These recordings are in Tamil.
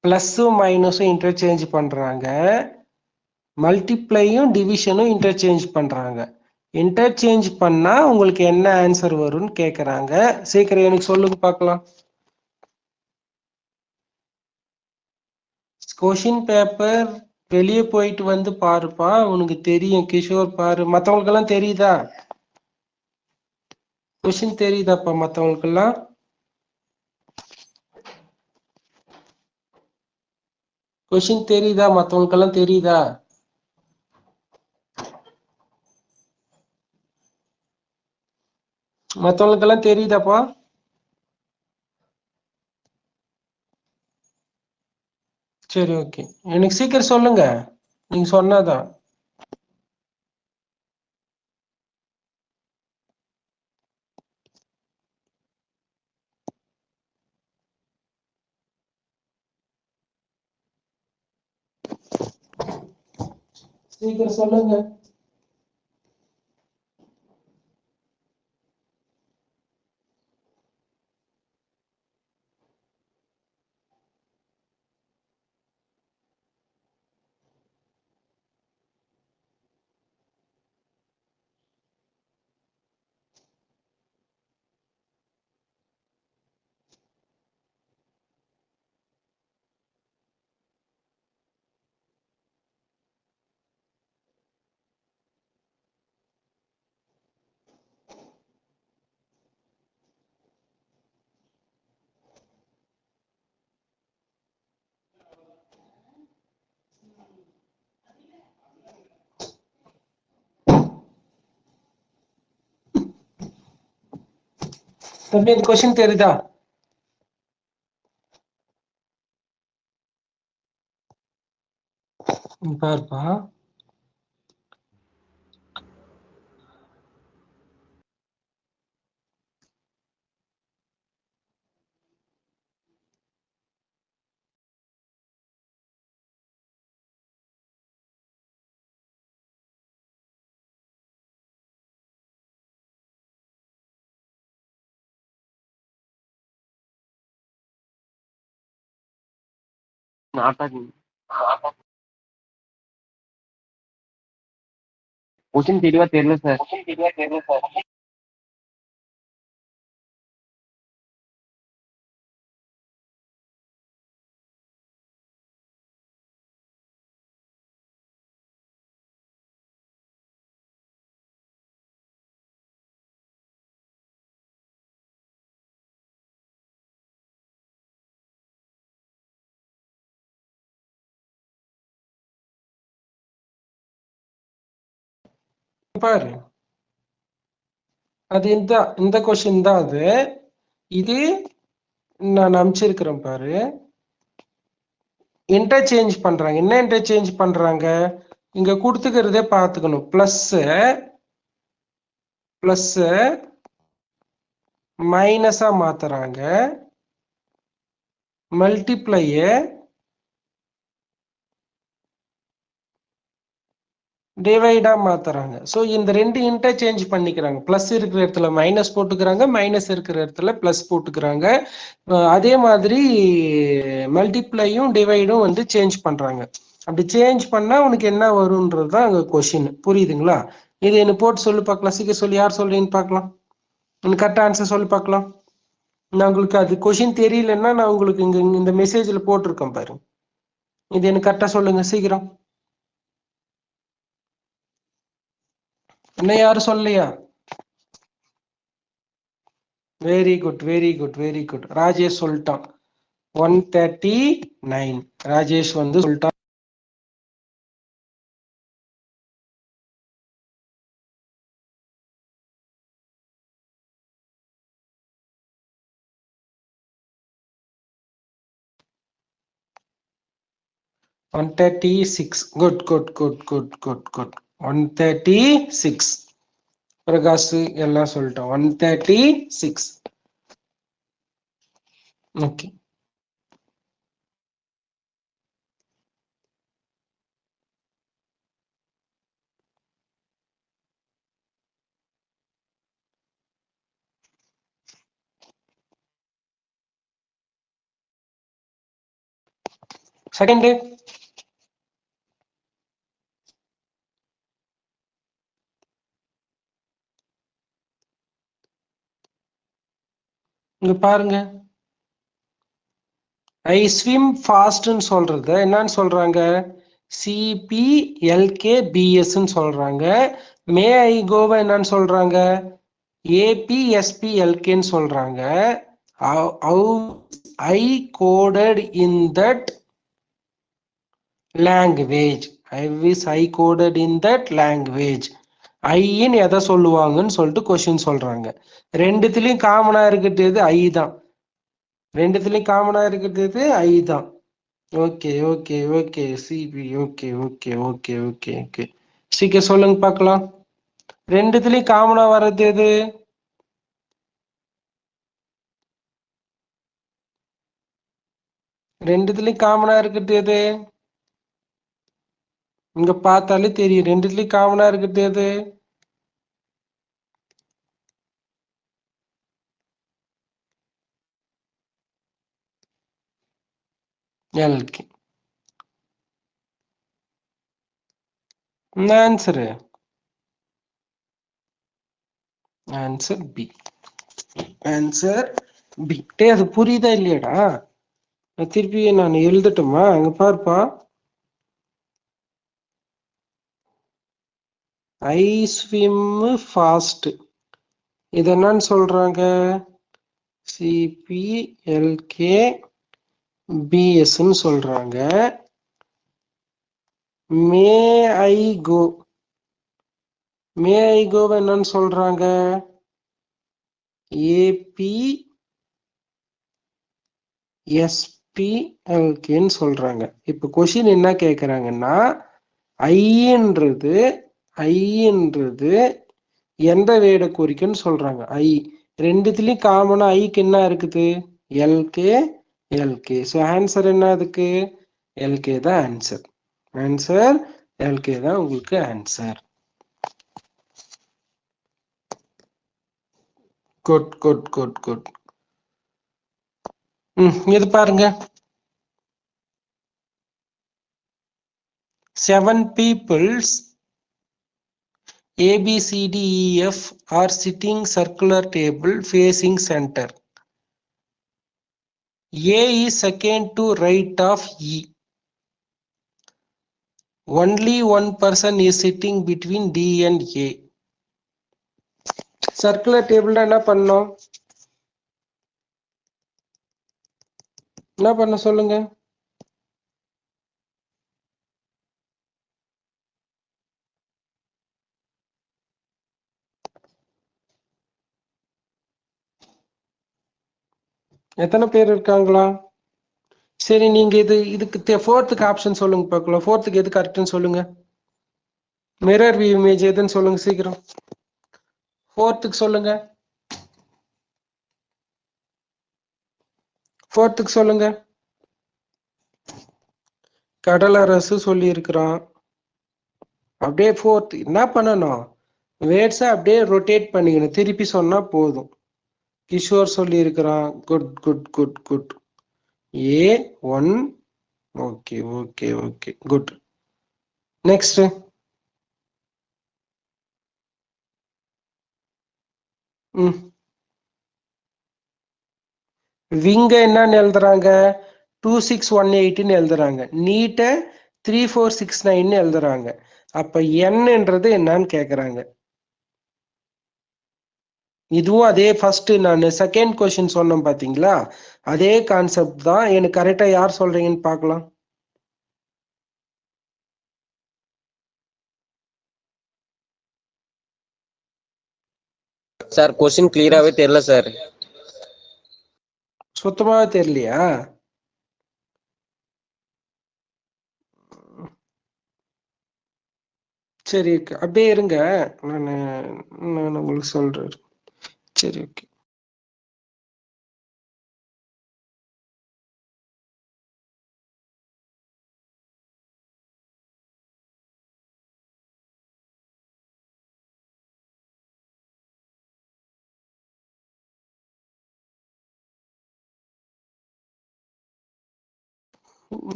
பிளஸும் மைனஸும் இன்டர்சேஞ்ச் பண்றாங்க, மல்டிப்ளையும் டிவிஷனும் இன்டர்சேஞ்ச் பண்றாங்க. இன்டர்சேஞ்ச் பண்ணா உங்களுக்கு என்ன ஆன்சர் வரும்னு கேக்குறாங்க. சீக்கிரம் எனக்கு சொல்லுங்க பார்க்கலாம். கொஷின் பேப்பர் வெளியே போயிட்டு வந்து பாருப்பா, உனக்கு தெரியும். கிஷோர் பாரு, மத்தவங்களுக்கெல்லாம் தெரியுதா? கொஷின் தெரியுதாப்பா மத்தவங்களுக்கெல்லாம்? கொஷின் தெரியுதா? மத்தவங்களுக்கெல்லாம் தெரியுதா? மத்தவங்களுக்கெல்லாம் தெரியுதாப்பா? சரி, ஓகே. எனக்கு சீக்கிரம் சொல்லுங்க, நீங்க சொன்னாதான். சீக்கிரம் சொல்லுங்க. தம்பி, இந்த கொஸ்டின் தெரியுதா? பாருப்பா. क्वेश्चन தெளிவா தெரியல சார். பாரு, அது இந்த கொஸ்டின் தான் அது. இது நான் அனுப்பிச்சிருக்கிறேன் பாரு. இன்டர்சேஞ்ச் பண்றாங்க. என்ன இன்டர்சேஞ்ச் பண்றாங்க? இங்க கொடுத்துக்கிறதே பார்த்துக்கணும். பிளஸ் பிளஸ் மைனஸா மாத்துறாங்க, மல்டிப்ளைய டிவைடா மாத்துறாங்க. ஸோ இந்த ரெண்டு இன்டர்சேஞ்ச் பண்ணிக்கிறாங்க. பிளஸ் இருக்கிற இடத்துல மைனஸ் போட்டுக்கிறாங்க, மைனஸ் இருக்கிற இடத்துல பிளஸ் போட்டுக்கிறாங்க. அதே மாதிரி மல்டிப்ளையும் டிவைடும் வந்து சேஞ்ச் பண்றாங்க. அப்படி சேஞ்ச் பண்ணா உனக்கு என்ன வரும்ன்றது தான் அங்க கொஸ்டின். புரியுதுங்களா? இது என்ன போட்டு சொல்லி பார்க்கலாம். சீக்கிரம் சொல்லி, யார் சொல்றீங்கன்னு பார்க்கலாம். எனக்கு கரெக்ட் ஆன்சர் சொல்லி பார்க்கலாம். நான் உங்களுக்கு அது கொஸ்டின் தெரியலன்னா நான் உங்களுக்கு இங்க இந்த மெசேஜ்ல போட்டிருக்கேன் பாரு. இது எனக்கு கரெக்டா சொல்லுங்க சீக்கிரம். என்ன யாரும் சொல்லலையா? Very good, very good, very good. Rajesh சொல்லிட்டான் 139. ராஜேஷ் வந்து சொல்லிட்டான். One 136. Good, good, good, good, good, good. 136. Prakash எல்லாம் சொல்லிட்டோம். 136. ஓகே. செகண்ட் இங்க பாருங்க, ஐ ஸ்விம் ஃபாஸ்ட்னு சொல்றத என்னன்னு சொல்றாங்க? சிபிஎல்கேபிஎஸ்ன்னு சொல்றாங்க. மே ஐ கோவை என்னன்னு சொல்றாங்க? ஏபிஎஸ்பிஎல்கேன்னு சொல்றாங்க. How I coded in that language. I wish I coded in that language. ஐன்னு எதை சொல்லுவாங்கன்னு சொல்லிட்டு கொஸ்டின் சொல்றாங்க. ரெண்டுத்துலயும் காமனா இருக்கிறது ஐ தான். ரெண்டுத்துலயும் காமனா இருக்கிறது ஐ தான். ஓகே ஓகே ஓகே சிபி okay okay okay okay okay சீக்கிரம் சொல்லுங்க பார்க்கலாம். ரெண்டுத்துலயும் காமனா வர்றது எது? ரெண்டுத்துலயும் காமனா இருக்கிறது எது? இங்க பார்த்தாலே தெரியும். ரெண்டுத்துலயும் காமனா இருக்கிறது எது? எல்கே. Answer answer B. Answer B. டே அது புரியுதா இல்லையாடா? திருப்பி நான் எழுதட்டுமா? அங்க பாருப்பா, ஐ ஸ்விம் ஃபாஸ்ட் இது என்னன்னு சொல்றாங்க? சிபிஎல்கே பிஎஸ்ன்னு சொல்றாங்க. மே ஐ கோ, மே ஐ கோவை என்னன்னு சொல்றாங்க? ஏபிஎஸ்பிஎல்கேன்னு சொல்றாங்க. இப்ப கொஸ்டின் என்ன கேக்குறாங்கன்னா, ஐன்றது எந்த வேர்டை குறிக்குன்னு சொல்றாங்க. ஐ ரெண்டுத்துலயும் காமனா ஐக்கு என்ன இருக்குது? L K L K. ஸோ ஆன்சர் என்ன அதுக்கு? எல்கே தான் ஆன்சர். ஆன்சர் எல்கே தான் உங்களுக்கு answer. Good good good good. இது பாருங்க, 7 peoples ABCDEF are sitting circular table facing center. A is second to right of E. Only one person is sitting between D and A. Circular டேபிள்னா என்ன பண்ணோம்? என்ன பண்ண சொல்லுங்க? எத்தனை பேர் இருக்காங்களா? சரி, நீங்க இதுக்கு ஃபோர்த்துக்கு ஆப்ஷன் சொல்லுங்க பார்க்கலாம். ஃபோர்த்துக்கு எது கரெக்ட்னு சொல்லுங்க. மிரர் வியூ இமேஜ் எதுன்னு சொல்லுங்க சீக்கிரம். ஃபோர்த்துக்கு சொல்லுங்க. ஃபோர்த்துக்கு சொல்லுங்க. கடலரசு சொல்லி இருக்கிறான். அப்படியே ஃபோர்த் என்ன பண்ணணும்? வேர்ட்ஸை அப்படியே ரொட்டேட் பண்ணிக்கணும். திருப்பி சொன்னா போதும். கிஷோர் சொல்லி இருக்கிறான். Good good good good. A1. Okay okay okay good. Next விங்க என்னன்னு எழுதுறாங்க? 2618 எழுதுறாங்க. நீட்டை 3469 எழுதுறாங்க. அப்ப என்னன்றது என்னன்னு கேக்குறாங்க. இதுவும் அதே ஃபர்ஸ்ட் நான் செகண்ட் கொஸ்டின் சொன்னேன் பாத்தீங்களா? அதே கான்செப்ட் தான். எனக்கு கரெக்டா யார் சொல்றீங்கன்னு பார்க்கலாம். சார் கொஸ்டின் கிளியராவே தெரியல சார். சுத்தமாவே தெரியலையா? சரி, அப்படியே இருங்க, நான் உங்களுக்கு சொல்றேன். சரி ஓகே.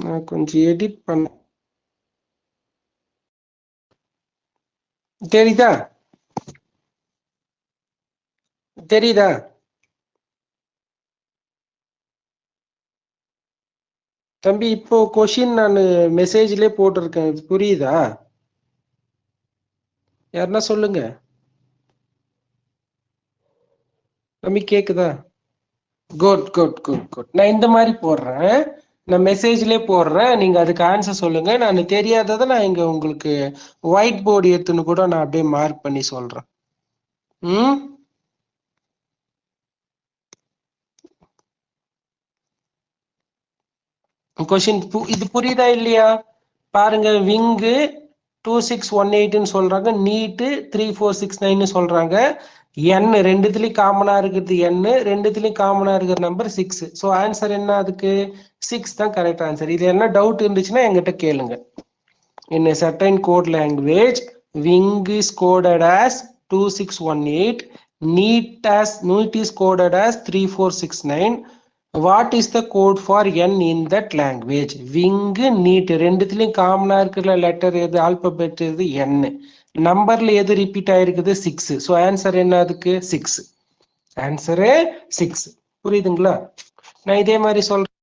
நான் கொஞ்சம் எடிட் பண்ண. தெரியுதா? தெரியுதா? தம்பி இப்போ கொஷின் நான் மெசேஜ்லயே போட்டிருக்கேன், புரியுதா? யாருன்னா சொல்லுங்க. தம்பி கேக்குதா? Good good good good. நான் இந்த மாதிரி போடுறேன், நான் மெசேஜ்லயே போடுறேன், நீங்க அதுக்கு ஆன்சர் சொல்லுங்க. நான் தெரியாததை நான் இங்க உங்களுக்கு ஒயிட் போர்டு எடுத்துன்னு கூட நான் அப்படியே மார்க் பண்ணி சொல்றேன். ம் கொஷின் இது புரியுதா இல்லையா? பாருங்க, விங்கு 2618 சொல்றாங்க, நீட்டு 3469 சொல்றாங்க. என் ரெண்டுத்துலயும் காமனா இருக்கிறது என், ரெண்டுத்துலயும் காமனா இருக்கிற நம்பர் 6. ஸோ ஆன்சர் என்ன? அதுக்கு 6 தான் கரெக்ட் ஆன்சர். இது என்ன டவுட் இருந்துச்சுன்னா என்கிட்ட கேளுங்க. In a certain code language, wing is coded as 2618, neat is coded as 3469. What is the code for n in that language? Wing, neat ரெண்டுத்துலயும் காமனா இருக்கிற லெட்டர் எது, ஆல்பபெட் எது? n. நம்பர்ல எது ரிப்பீட் ஆயிருக்குது? 6. ஸோ ஆன்சர் என்ன அதுக்கு? 6. ஆன்சரு 6. புரியுதுங்களா? நான் இதே மாதிரி சொல்றேன்.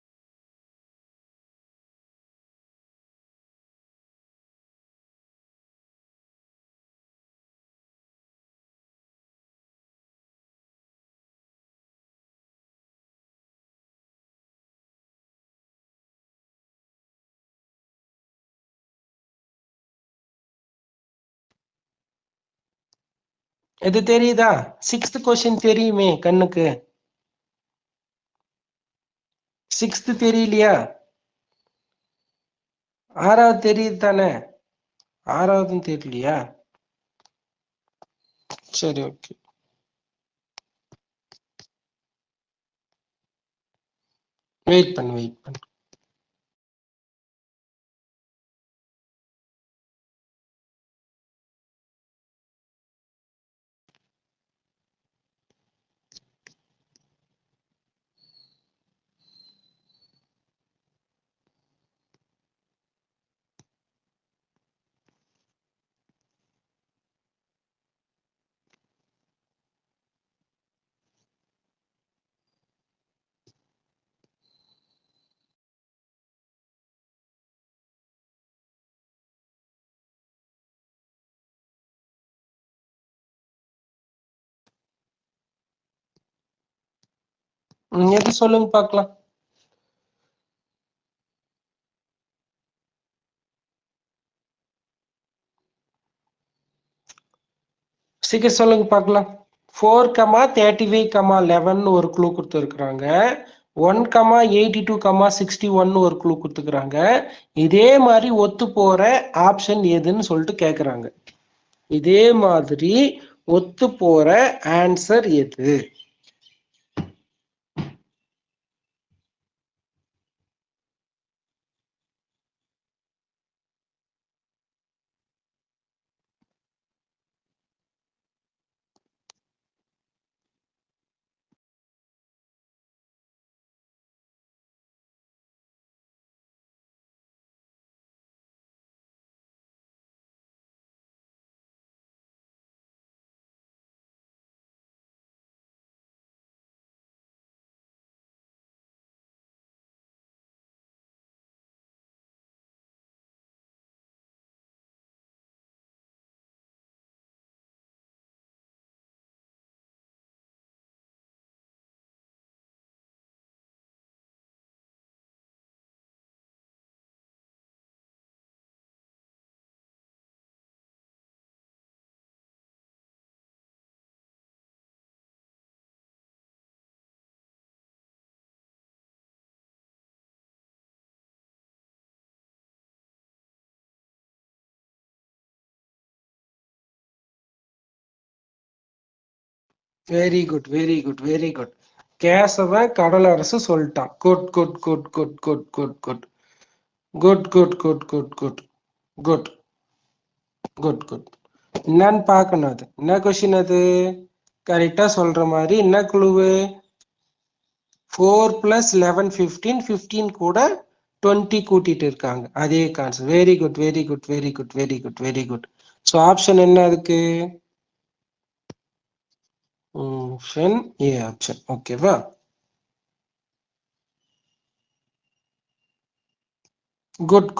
இது தெரியுதா? 6th கொஸ்டின் தெரியுமே கண்ணுக்கு. 6th தெரியலையா? 6வது தெரியுது தானே? 6வதும் தெரியலையா? சரி, ஓகே. வெயிட் பண்ணு. எது சொல்லுங்க பார்க்கலாம். சீக்கிரம் சொல்லுங்க பார்க்கலாம். 4,35,11 ஒரு க்ளூ கொடுத்துருக்குறாங்க. 1,82,61 ஒரு க்ளூ கொடுத்துக்கிறாங்க. இதே மாதிரி ஒத்து போற ஆப்ஷன் எதுன்னு சொல்லிட்டு கேக்குறாங்க. இதே மாதிரி ஒத்து போற ஆன்சர் எது? Very good. கேசவன் கடலரசு சொல்லிட்டான். Good good good good good good good good good good good good good good good. என்னன்னு பார்க்கணும். அது என்ன கொஸ்டின்? அது கரெக்டா சொல்ற மாதிரி என்ன குழுவு? 4 + 11 15, 15 கூட 20 கூட்டிட்டு இருக்காங்க. அதே concept. Very good very good very good very good very good. So option என்ன அதுக்கு? Option A option. ஓகேவா? Good.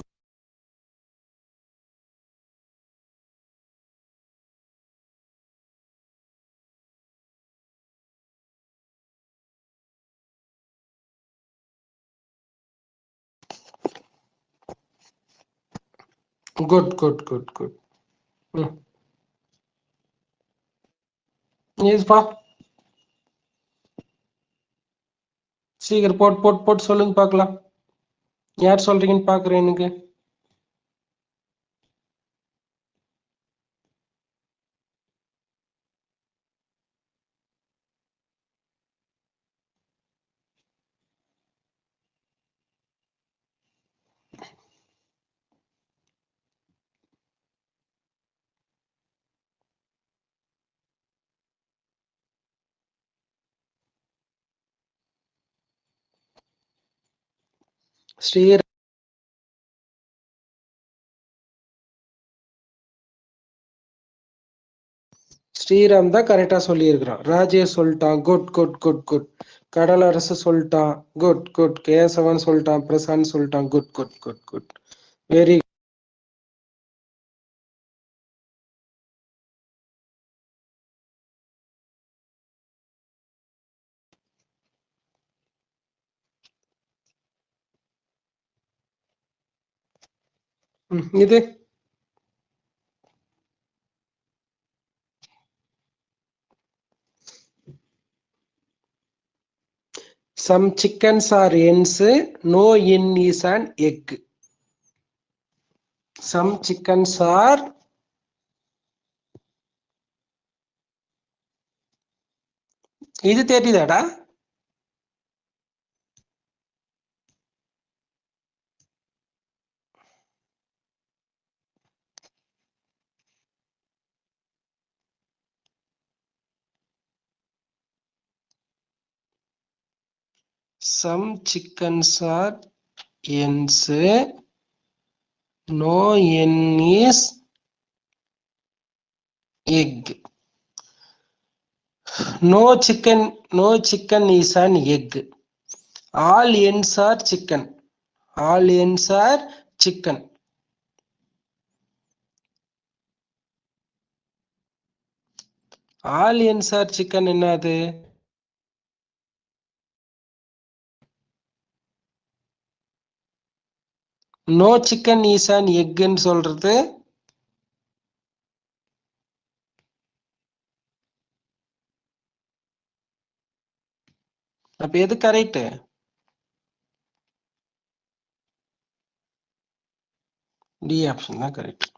Good good good good. பா சீக்கிரம் போட்டு சொல்லுங்க பார்க்கலாம். யார் சொல்றீங்கன்னு பாக்குறேன் எனக்கு. ஸ்ரீராம் தான் கரெக்டா சொல்லியிருக்கிறான். ராஜேஷ் சொல்லிட்டான். Good good good good. Kadalarasu சொல்லிட்டான். Good good. கேசவன் சொல்லிட்டான். பிரசாந்த் சொல்லிட்டான். Good good good good. Very. இது some chickens are hens, no hen is an egg. Some chickens are இது தெரியுதாடா? Some chickens are hens, no hen is egg. No chicken is an egg. All hens are chicken. All hens are chicken. All hens are chicken என்னது? No chicken is an egg ன்னு சொல்றது. அப்ப எது கரெக்ட்? டி ஆப்ஷன் தான் கரெக்ட்.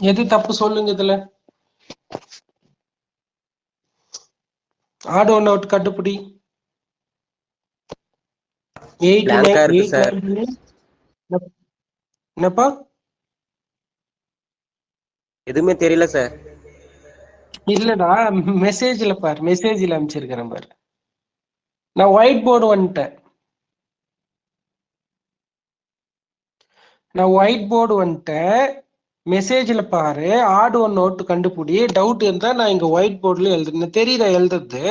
எது தப்பு சொல்லுங்க இதுல. ஆட் ஒன் அவுட் கட்டுப்பிடி. Blank-ஆ இருக்கு சார். என்னப்பா? எதுவுமே தெரியல சார். இல்லடா, மெசேஜ்ல பாரு, மெசேஜ்ல அனுப்பிச்சிருக்கிறேன் பாரு. நான் ஒயிட் போர்டு வந்துட்டேன். மெசேஜ்ல பாரு, ஆட் ஒன் நோட் கண்டுபிடி. டவுட் இருந்தா நான் இங்க ஒயிட் போர்டுல எழுதுறேன். தெரியுதா எழுதுறது?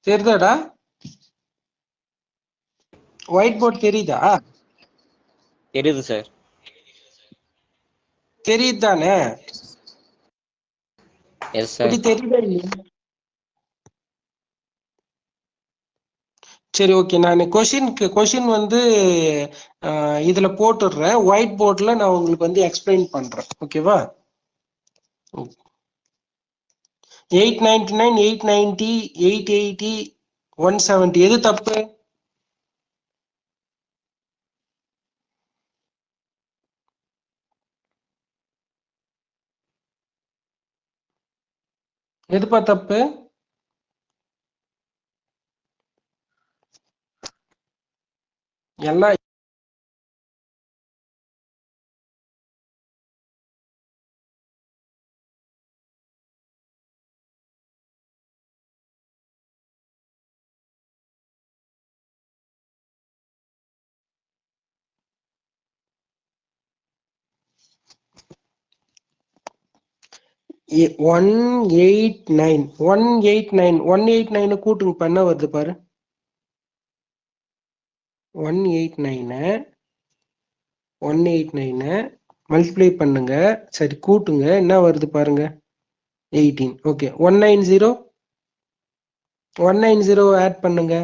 தெரியுதாடா? ஒயிட் போர்டு தெரியுதா? தெரியுது சார். தெரியுது தானே? Yes sir. தெரியுதா இல்லையா? சரி, ஓகே. நான் கொஷின் வந்து இதுல போட்டுடுறேன். ஒயிட் போர்ட்ல நான் உங்களுக்கு வந்து எக்ஸ்பிளைன் பண்றேன். ஓகேவா? 899, 890, 880, 170 எது தப்பு? எதுப்பா தப்பு? எல்லாம் ஒன் எயிட் நைன் 189 கூட்டுங்க பண்ண வருது பாரு. 189 மல்டிப்ளை பண்ணுங்க. சரி, கூட்டுங்க. என்ன வருது பாருங்க. 18. ஓகே. 190 ஆட் பண்ணுங்க.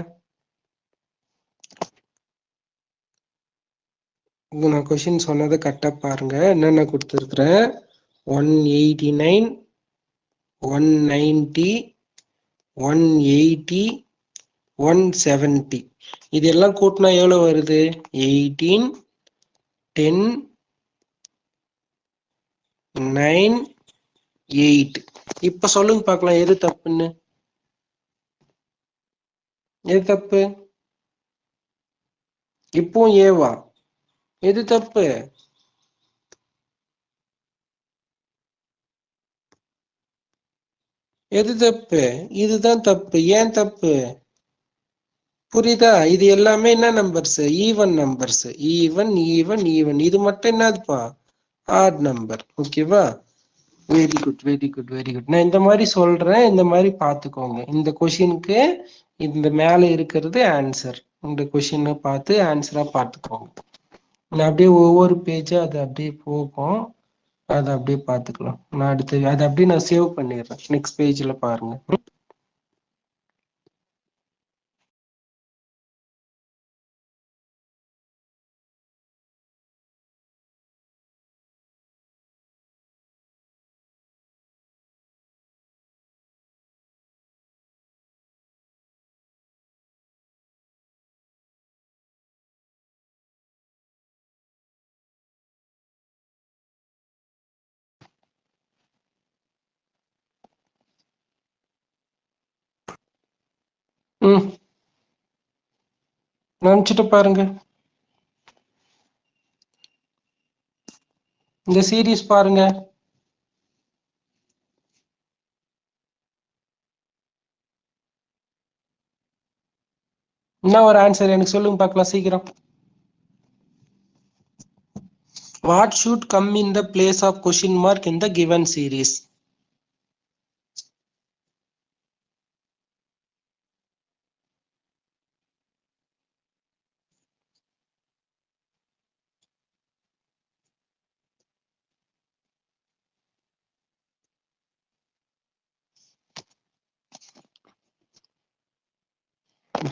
நான் கொஸ்டின் சொன்னதை கரெக்டா பாருங்க. என்னென்ன கொடுத்துருக்குறேன். 189, 190, 180, 170 இதெல்லாம் கூட்டினா எவ்வளவு வருது? 18, 10, 9, 8. இப்ப சொல்லுங்க பார்க்கலாம், எது தப்புன்னு. எது தப்பு? இப்போ ஏவா? எது தப்பு? எது தப்பு? இதுதான் தப்பு. ஏன் தப்பு? புரியுதா? இது எல்லாமே என்ன numbers? Even numbers. Even even even. இது மட்டும் என்னதுப்பா? Odd number. ஓகேவா? Very good, very good, very good. நான் இந்த மாதிரி சொல்றேன், இந்த மாதிரி பாத்துக்கோங்க. இந்த கொஷினுக்கு இந்த மேல இருக்கிறது ஆன்சர். இந்த கொஷினை பார்த்து ஆன்சரா பார்த்துக்கோங்க. நான் அப்படியே ஒவ்வொரு பேஜா அது அப்படியே போகும். அதை அப்படியே பார்த்துக்கலாம். நான் அடுத்து அதை அப்படியே நான் சேவ் பண்ணிடுறேன். நெக்ஸ்ட் பேஜ்ல பாருங்க. நினைச்சிட்டு பாருங்க. இந்த சீரீஸ் பாருங்க. என்ன ஒரு ஆன்சர் எனக்கு சொல்லுங்க பார்க்கலாம் சீக்கிரம். What should come in the place of question mark in the given series?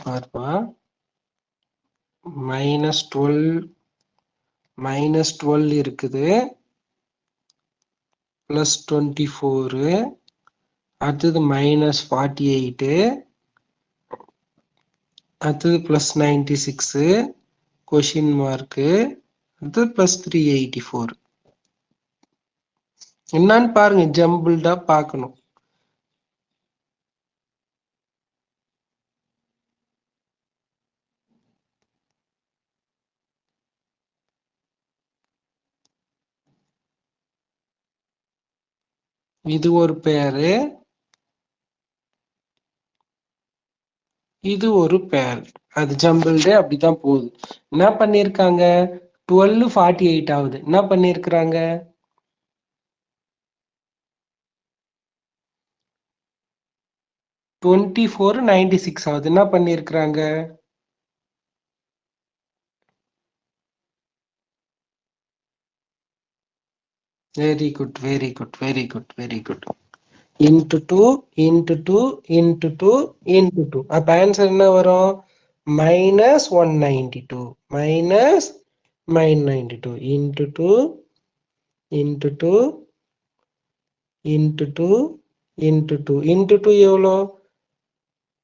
பார்ப்பா. -12 இருக்குது, +24, அடுத்தது -48, அடுத்தது +96, கொஷின் மார்க்கு, அடுத்தது +384. என்னன்னு பாருங்க, ஜம்பிள்டா பார்க்கணும். இது ஒரு பேரு, இது ஒரு பேர், அது ஜம்பிள்டு அப்படிதான் போகுது. என்ன பண்ணிருக்காங்க, 1248 ஆகுது. என்ன பண்ணிருக்கிறாங்க, 2496 ஆகுது. என்ன பண்ணிருக்கிறாங்க, very good very good very good very good. Into 2 into 2 into 2 into 2. அப்ப ஆன்சர் என்ன வரும், -192 minus 992 into 2 into 2 into 2 into 2 into 2 எவ்வளோ,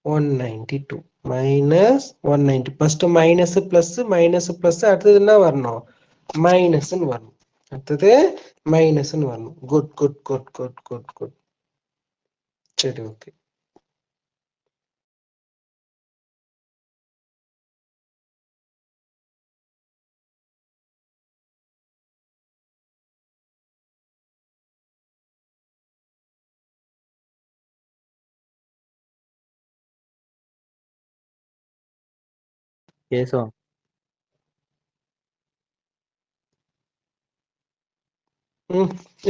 192 minus 190. First minus plus minus plus, அடுத்தது என்ன வரணும், மைனஸ்ன்னு வரணும். அடுத்தது மைனஸ்ன்னு வரணும். Good good good good good good. சரி ஓகே. கேசவா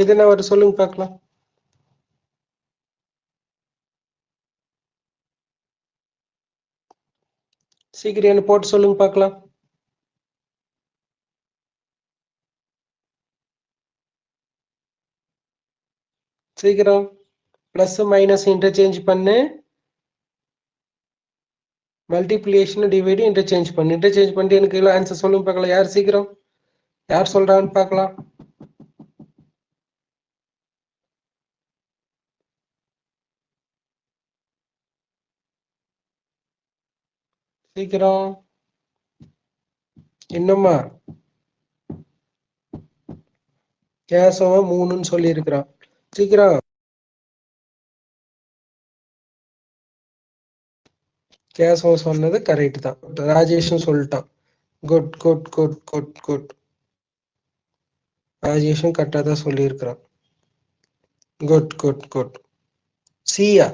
இது என்ன ஒரு சொல்லுங்க பார்க்கலாம். சீக்கிரம் என்ன போட்டு சொல்லுங்க பார்க்கலாம். சீக்கிரம் பிளஸ் மைனஸ் இன்டர்சேஞ்ச் பண்ணு, மல்டிப்ளிகேஷன் டிவைடு இன்டர்சேஞ்ச் பண்ணு. இன்டர்சேஞ்ச் பண்ணிட்டு எனக்கு ஆன்சர் சொல்லுங்க பார்க்கலாம். யார் சீக்கிரம், யார் சொல்றான்னு பார்க்கலாம். சீக்கிரம், இன்னுமா கேசவன் 3ன்னு சொல்லி இருக்கிறான். சீக்கிரம், கேசவன் சொன்னது கரெக்ட் தான். ராஜேஷும் சொல்லிட்டான். Good good good good good. ராஜேஷும் கரெக்டா தான் சொல்லி இருக்கிறான். Good good good. சியா,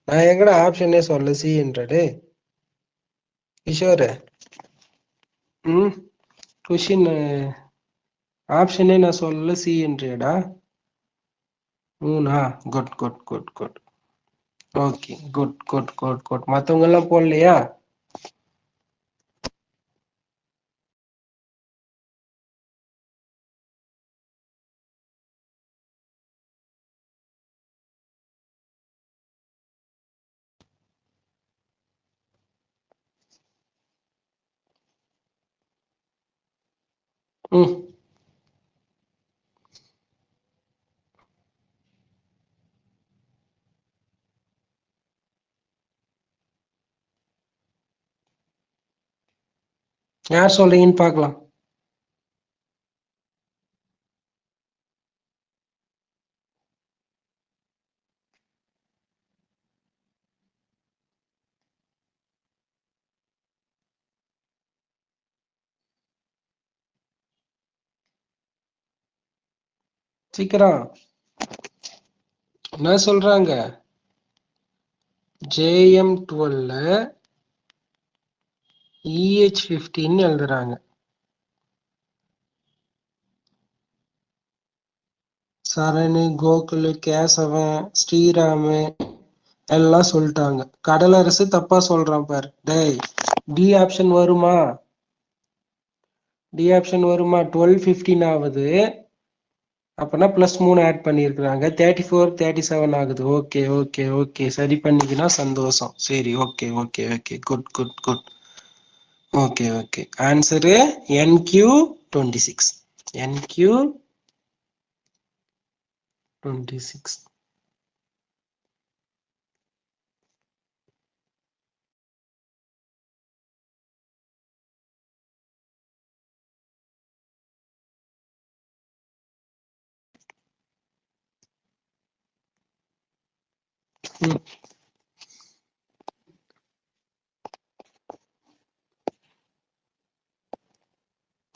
நான் எங்கடா ஆப்ஷனே சொல்ல சின்றே கிஷோர். கொஷின் ஆப்ஷனே நான் சொல்லல சி என்றேடா. Good good good good. Okay good good good good. மற்றவங்க எல்லாம் போடலையா? யார் சொல்றீங்கன்னு பார்க்கலாம். சீக்கிரம் என்ன சொல்றாங்க, JM12 EH15 எழுதுறாங்க. சரணு, கோகுல், கேசவன், ஸ்ரீராமு எல்லாம் சொல்லிட்டாங்க. கடலரசு தப்பா சொல்றான் பாரு. டேய், டி ஆப்ஷன் வருமா, டி ஆப்ஷன் வருமா? 1215 ஆகுது. அப்பனா +3 ஆட் பண்ணிருக்காங்க. 34 37 ஆகுது. ஓகே ஓகே ஓகே, சரி பண்ணிக்கினா சந்தோஷம். சரி okay okay okay, good good good. Okay okay, answer NQ26. NQ26.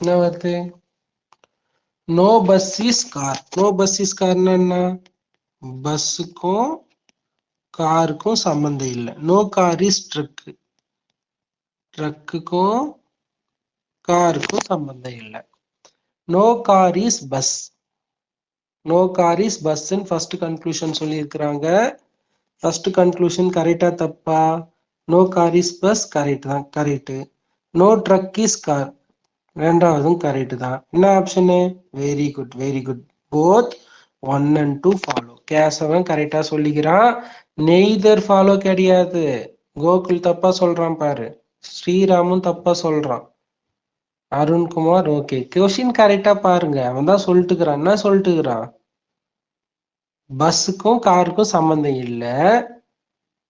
என்ன வருது, no bus is car. No bus is கார்னா என்ன, பஸ்ஸுக்கும் காருக்கும் சம்பந்தம் இல்லை. No car is truck. ட்ரக்குக்கும் காருக்கும் சம்பந்தம் இல்லை. No car is bus. No car is பஸ்ன்னு ஃபர்ஸ்ட் கன்க்ளூஷன் சொல்லியிருக்கிறாங்க. ஃபர்ஸ்ட் கன்க்ளூஷன் கரெக்டா தப்பா? No car is bus correct தான், correct. No truck is car ரெண்டாவதும் கரெக்ட் தான். என்ன ஆப்ஷனு? Very good, very good. Both 1 and 2 follow. Kesavan கரெக்டா சொல்லிக்கிறான். நெய்தர் ஃபாலோ கிடையாது. கோகுல் தப்பா சொல்றான் பாரு. ஸ்ரீராமும் தப்பா சொல்றான். அருண்குமார் ஓகே. கொஸ்டின் கரெக்டா பாருங்க. அவன் தான் சொல்லிட்டுக்கிறான். என்ன சொல்லிட்டுக்கிறான்? பஸ்ஸுக்கும் காருக்கும் சம்பந்தம் இல்லை,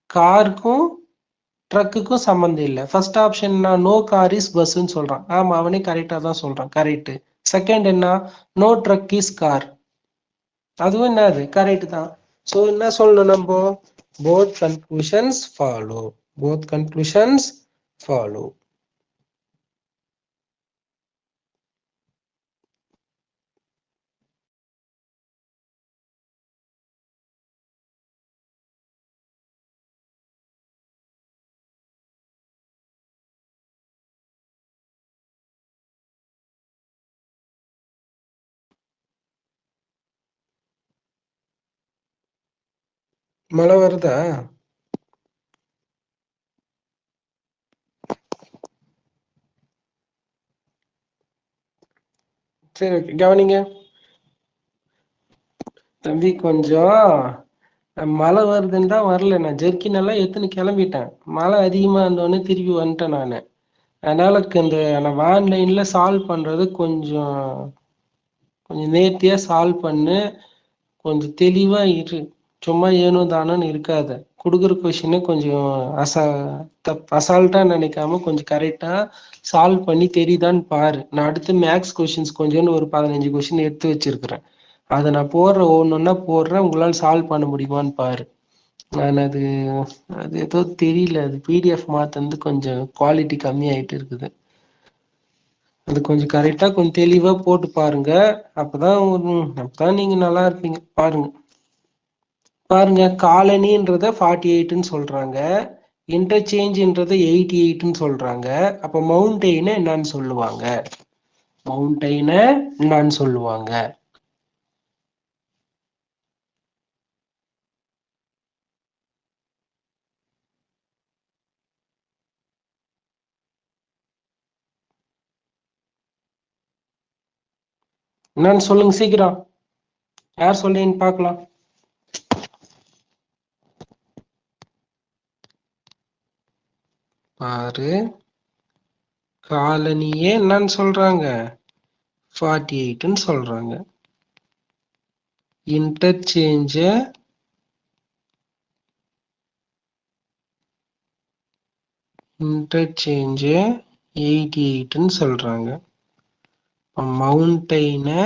காருக்கும் ட்ரக்குக்கும் சம்பந்தம் இல்லை. First option no car is பஸ்ன்னு சொல்றான். ஆமா, அவனே கரெக்டா தான் சொல்றான், கரெக்ட். செகண்ட் என்ன? நோ ட்ரக் இஸ் கார், அதுவும் என்னது கரெக்ட் தான். ஸோ என்ன சொல்லணும் நம்ம? Both conclusions follow. Both conclusions follow. மழை வருதா? சரி, ஓகே, கவனிங்க தம்பி. கொஞ்சம் மழை வருதுன்னு தான் வரல. நான் ஜெர்க்கின் எல்லாம் எடுத்துன்னு கிளம்பிட்டேன். மழை அதிகமா இருந்தோடனே திருப்பி வந்துட்டேன் நான். அதனால இந்த நான் ஆன்லைன்ல சால்வ் பண்றது கொஞ்சம் கொஞ்சம் நேர்த்தியா சால்வ் பண்ணு. கொஞ்சம் தெளிவா இரு. சும்மா ஏனோ தானோன்னு இருக்காத. கொடுக்குற கொஷினை கொஞ்சம் அசால்ட்டா நினைக்காம கொஞ்சம் கரெக்டா சால்வ் பண்ணி தெரியுதான்னு பாரு. நான் அடுத்து மேக்ஸ் கொஷின்ஸ் கொஞ்சம் ஒரு 15 கொஷின் எடுத்து வச்சிருக்கிறேன். அதை நான் போடுறேன், ஒன்னொன்னா போடுறேன். உங்களால் சால்வ் பண்ண முடியுமான்னு பாரு. நான் அது அது ஏதோ தெரியல. அது பிடிஎஃப் மாத்தந்து கொஞ்சம் குவாலிட்டி கம்மியாயிட்டு இருக்குது. அது கொஞ்சம் கரெக்டா கொஞ்சம் தெளிவா போட்டு பாருங்க. அப்பதான் நீங்க நல்லா இருப்பீங்க. பாருங்க பாருங்க. காலனின்றத 48ன்னு சொல்றாங்க, இன்டர்சேஞ்ச்ன்றத 88ன்னு சொல்றாங்க. அப்ப மவுண்டெயினை என்னன்னு சொல்லுவாங்க? மவுண்டெயினை என்னன்னு சொல்லுவாங்க? என்னன்னு சொல்லுங்க சீக்கிரம். யார் சொல்றீங்கன்னு பார்க்கலாம். பாரு, காலனியே என்னன்னு சொல்றாங்க? 48ன்னு சொல்றாங்க. இன்டர்சேஞ்ச 88ன்னு சொல்றாங்க. மவுண்டெயினை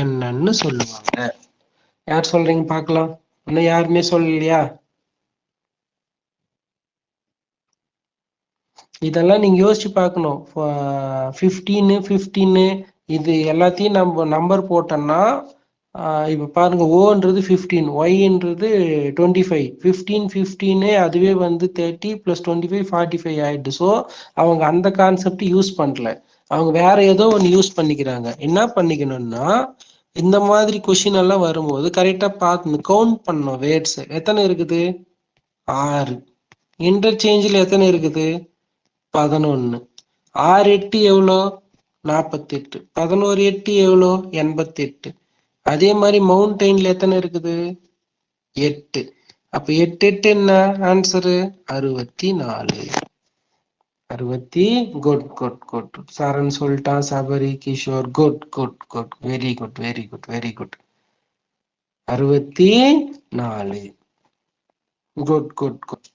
என்னன்னு சொல்லுவாங்க? யார் சொல்றீங்க பார்க்கலாம். இன்னும் யாருமே சொல்லலையா? இதெல்லாம் நீங்க யோசிச்சு பார்க்கணும். 15 இது எல்லாத்தையும் நம்ம நம்பர் போட்டோம்னா, இப்ப பாருங்க, ஓன்றது 15, ஒய்ன்றது 25. 15 அதுவே வந்து 30 + 25 45 ஆயிடுது. ஸோ அவங்க அந்த கான்செப்ட் யூஸ் பண்ணல. அவங்க வேற ஏதோ ஒன்று யூஸ் பண்ணிக்கிறாங்க. என்ன பண்ணிக்கணும்னா, இந்த மாதிரி கொஷின் எல்லாம் வரும்போது கரெக்டா பார்க்கணும், கவுண்ட் பண்ணணும். வேர்ட்ஸ் எத்தனை இருக்குது? 6. இன்டர்சேஞ்சில் எத்தனை இருக்குது? 11. 6 8 எவ்வளோ? 48. 11 8 எவ்வளோ? 88. அதே மாதிரி மவுண்டெயின்ல எத்தனை இருக்குது? 8. அப்ப 8 8 என்ன answer? 64. Good good good. Saran சொல்லிட்டான், Sabari, Kishore. Good good good, very good, very good, very good. 64. Good good good.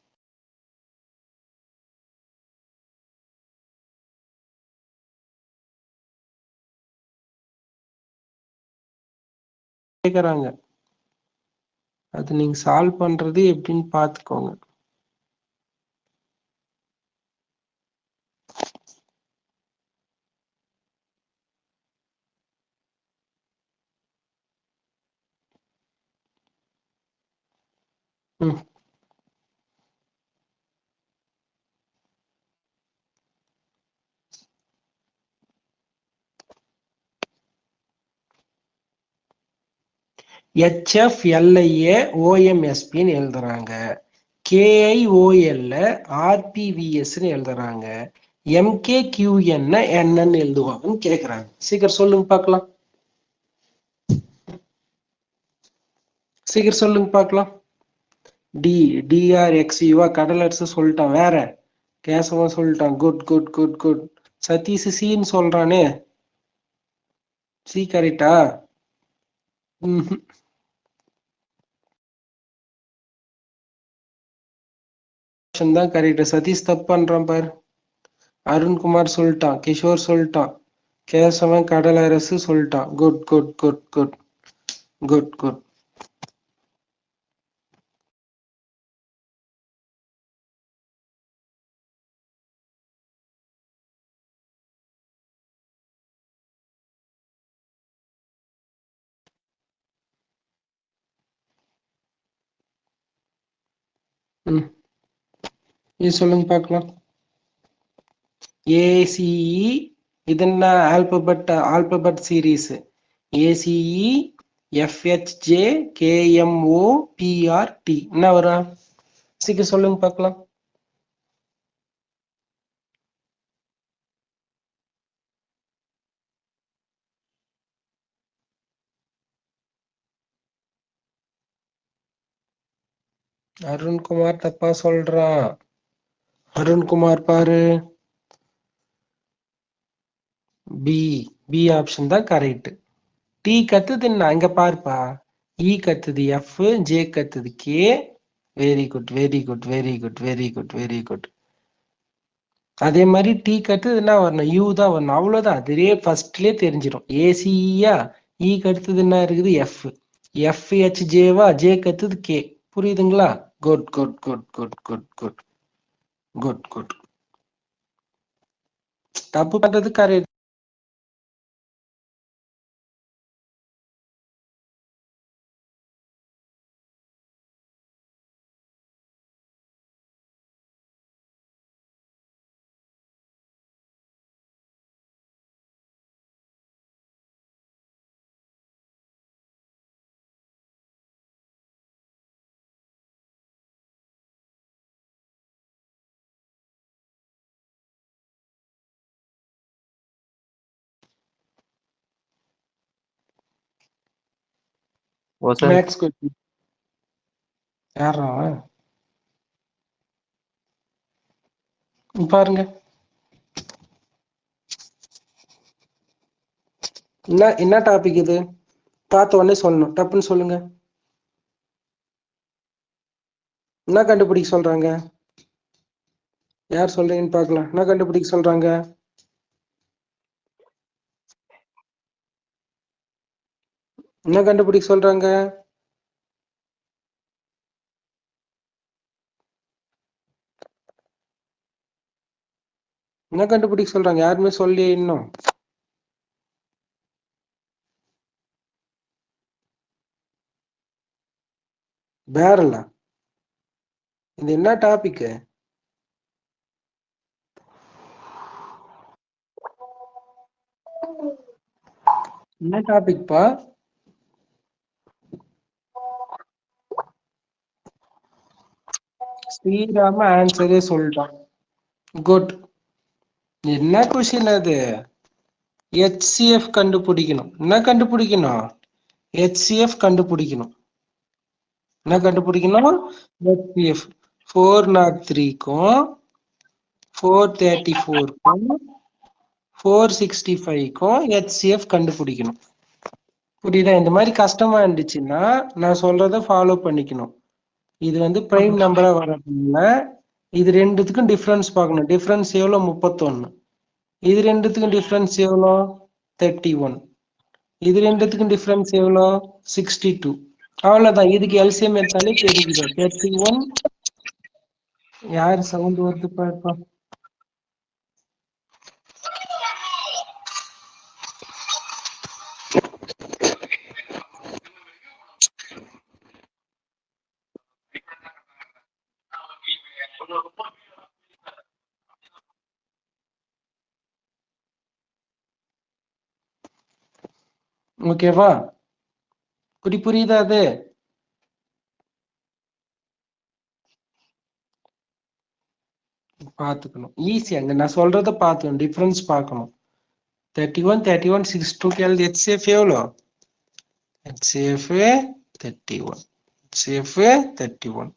கேக்குறாங்க, அது நீங்க சால்வ் பண்றது எப்படின்னு பாத்துக்கோங்க. ம் HFLIA OMSPன்னு எழுதுறாங்க. KIOL RPVSன்னு எழுதுறாங்க. MKQN என்னன்னு எழுதுவாங்கன்னு கேக்குறாங்க. சீக்கிரம் சொல்லுங்க பார்க்கலாம். சீக்கிரம் சொல்லுங்க பார்க்கலாம். DRXUவா கடல் அரசு சொல்லிட்டான். வேற கேசவன் சொல்லிட்டான். Good good good good. Satish Chinnu சொல்றானே, சி கரெக்டா? தான் கரெக்ட். சதீஷ் தப்பு பண்றான் பாரு. அருண்குமார் சொல்லிட்டான். கிஷோர் சொல்லிட்டான். கேசவன் கடல் அரசு சொல்லிட்டான். Good good good good good good. இது சொல்லுங்க பார்க்கலாம். ACE இது என்ன alphabet series. ACE FHJ KMO PRT என்ன வரும்? சீக்கிரம் சொல்லுங்க பார்க்கலாம். அருண்குமார் தப்பா சொல்றான். அருண்குமார் பாரு. பி ஆப்ஷன் தான் கரெக்ட். டி கத்துது என்ன இங்க பாருப்பா. இ கத்துது F, J கத்துது K. Very good very good very good very good very good. அதே மாதிரி டி கத்துது என்ன வரணும்? யூ தான் வரணும். அவ்வளவுதான். அதுவே ஃபர்ஸ்ட்லயே தெரிஞ்சிடும். ACEயா, இ கத்துது என்ன இருக்குது? FHJவா, J கத்துது K. புரியுதுங்களா? Good good good good good good good good. தப்பு பண்றது கரெக்ட். மேக்ஸ் கொஸ்டின் யாரா பாருங்க. என்ன டாபிக் இது? பார்த்த உடனே சொல்லணும். டப்புன்னு சொல்லுங்க. என்ன கண்டுபிடிக்க சொல்றாங்க? யார் சொல்றீங்கன்னு பார்க்கலாம். என்ன கண்டுபிடிக்க சொல்றாங்க? என்ன கண்டுபிடிக்க சொல்றாங்க? என்ன கண்டுபிடிக்க சொல்றாங்க? யாருமே சொல்லி இன்னும் பேரல. இது என்ன டாபிக்? என்ன டாபிக் பா? ஸ்ரீராம ஆன்சரே சொல்லிட்டான். குட். என்ன கொஸ்டின் அது? HCF கண்டுபிடிக்கணும். என்ன கண்டுபிடிக்கணும்? HCF கண்டுபிடிக்கணும். என்ன கண்டுபிடிக்கணும்? HCF 403க்கும் 434க்கும் 465க்கும் HCF கண்டுபிடிக்கணும். புரியுதா? இந்த மாதிரி கஷ்டமா இருந்துச்சுன்னா நான் சொல்றத ஃபாலோ பண்ணிக்கணும். இது வந்து பிரைம் நம்பரா வரதுனால இது ரெண்டுத்துக்கும் டிஃபரன்ஸ் பார்க்கணும். டிஃபரன்ஸ் எவ்வளோ? 31. இது ரெண்டுத்துக்கும் டிஃபரன்ஸ் எவ்வளோ? 31. இது ரெண்டுத்துக்கும் டிஃபரன்ஸ் எவ்வளோ? 62. அவ்வளவுதான். இதுக்கு எல்சிஎம் எடுத்தாலே தெரிஞ்சிடும். 31. யார் சவுண்ட் வருது பாருப்பா. ஓகேவா? புரியுதா அது? பாத்துக்கணும் ஈஸி. அங்க நான் சொல்றத பார்த்துக்கணும், டிஃபரன்ஸ் பார்க்கணும். 31 31 6 2 கேள்வி HCF எவ்வளோ? HCF 31, HCF 31.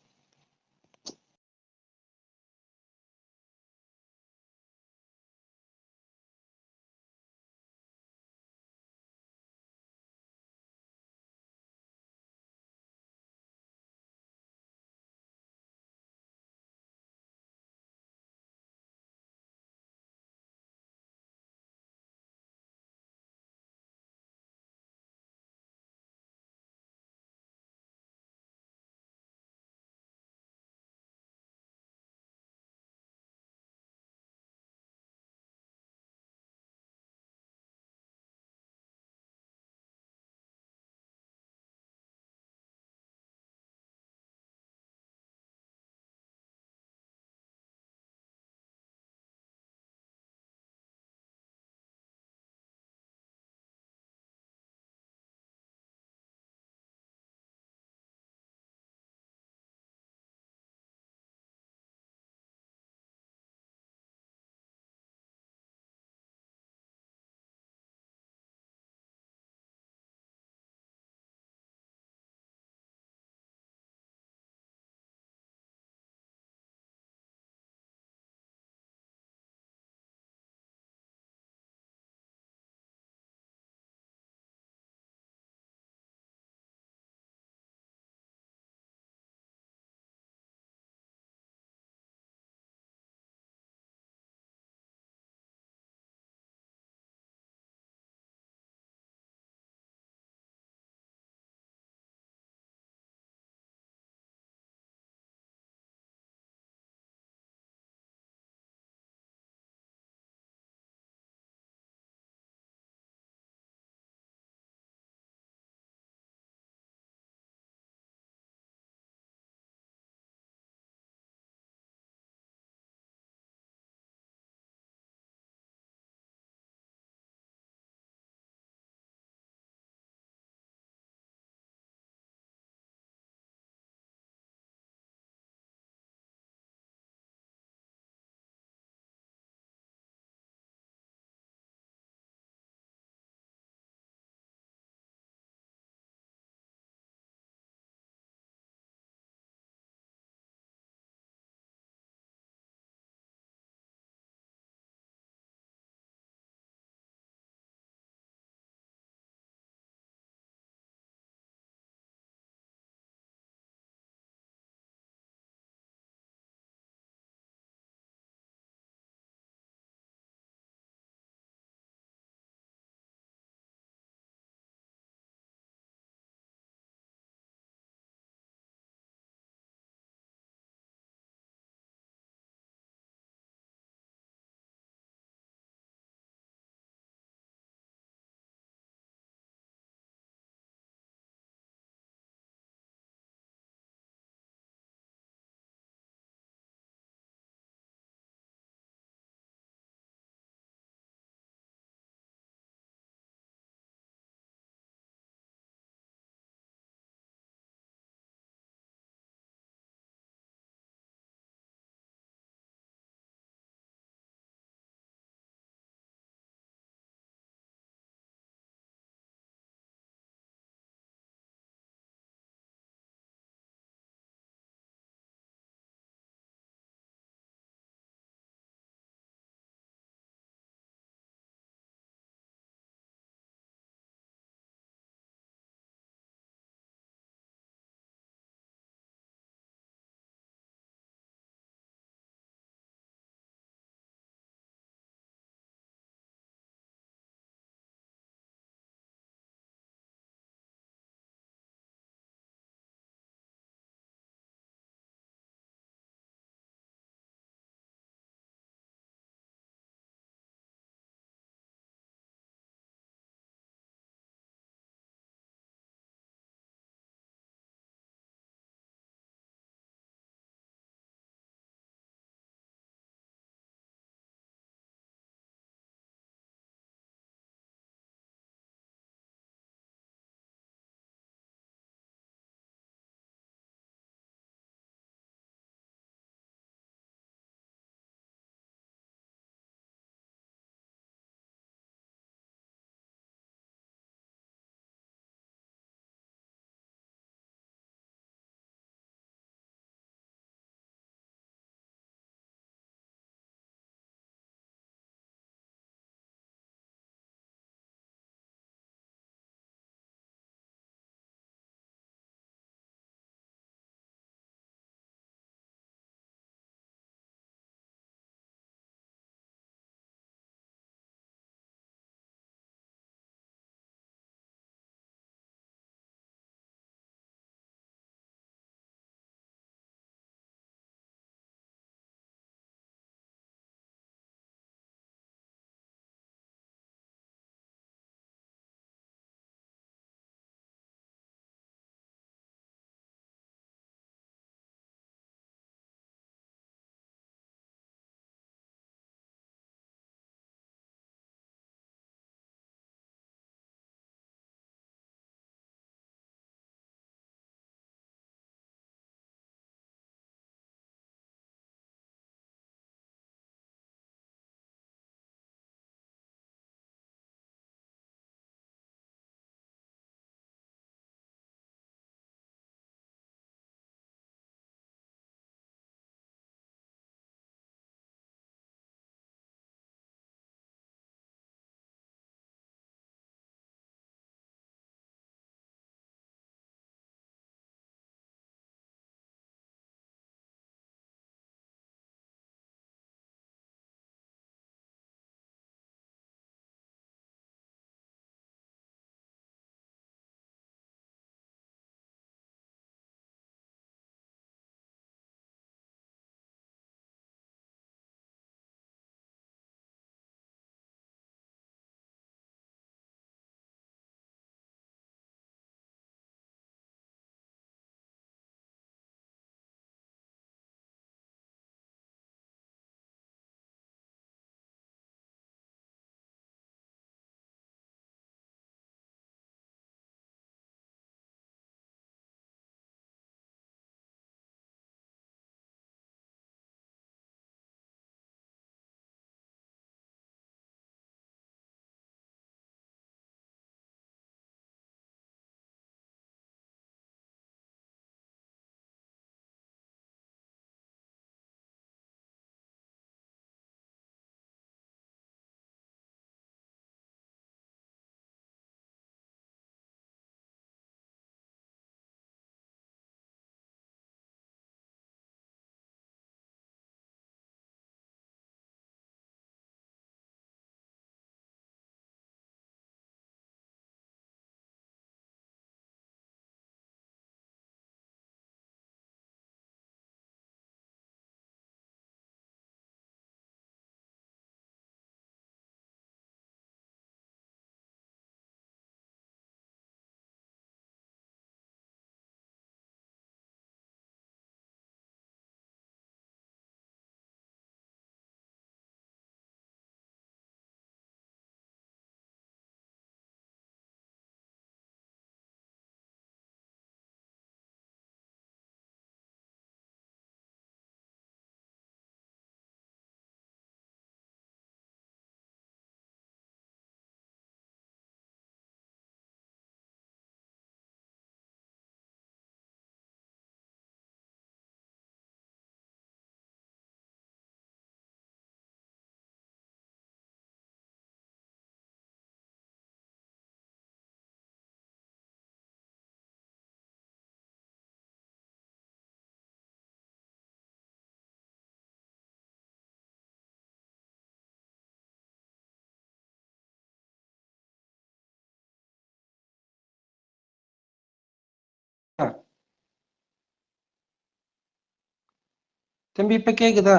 தம்பி இப்ப கேக்குதா?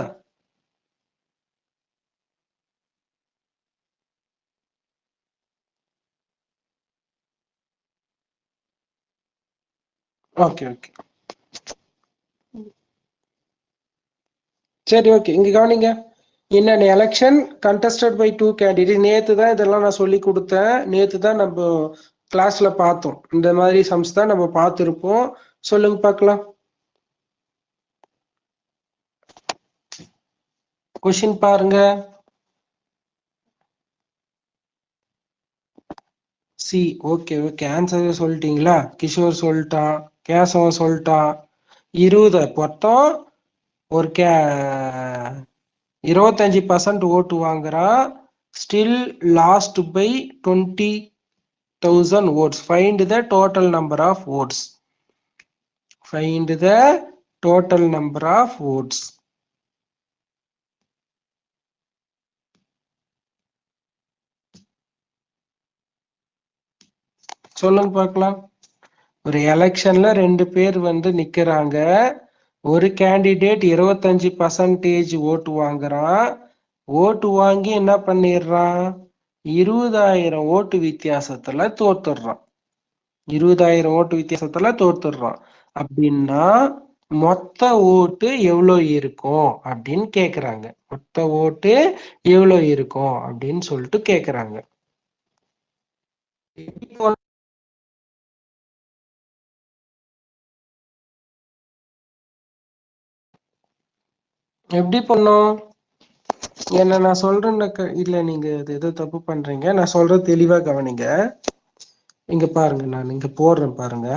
ஓகே ஓகே சரி ஓகே. இங்க கவனிங்க. In an election contested by two candidates, நேத்து தான் இதெல்லாம் நான் சொல்லி கொடுத்தேன். நேத்து தான் நம்ம கிளாஸ்ல பார்த்தோம். இந்த மாதிரி சம்ஸ் தான் நம்ம பார்த்திருப்போம். சொல்லுங்க பார்க்கலாம். கொஸ்டின் பாருங்க. சி ஓகே ஓகே ஆன்சர் சொல்லிட்டீங்களா? கிஷோர் சொல்லிட்டான், கேசவன் சொல்லிட்டான். 20 மொத்தம் ஒரு 25% ஓட்டு வாங்குறான். Still lost by 20,000 votes. Find the total number of votes. Find the total number of votes. சொல்லுங்க பார்க்கலாம். ஒரு எலெக்ஷன்ல 2 பேர் வந்து நிக்கிறாங்க. ஒரு கேண்டிடேட் 25% ஓட்டு வாங்குறான். ஓட்டு வாங்கி என்ன பண்ணிடுறான்? 20,000 ஓட்டு வித்தியாசத்துல தோத்துடுறான். 20,000 ஓட்டு வித்தியாசத்துல தோத்துடுறான். அப்படின்னா மொத்த ஓட்டு எவ்வளவு இருக்கும் அப்படின்னு கேக்குறாங்க. மொத்த ஓட்டு எவ்வளவு இருக்கும் அப்படின்னு சொல்லிட்டு கேக்குறாங்க. எப்படி பண்ணும்? என்ன நான் சொல்றேன்னு இல்ல, நீங்க ஏதோ தப்பு பண்றீங்க. நான் சொல்றது தெளிவா கவனிங்க. இங்க பாருங்க, நான் இங்க போடுறேன் பாருங்க.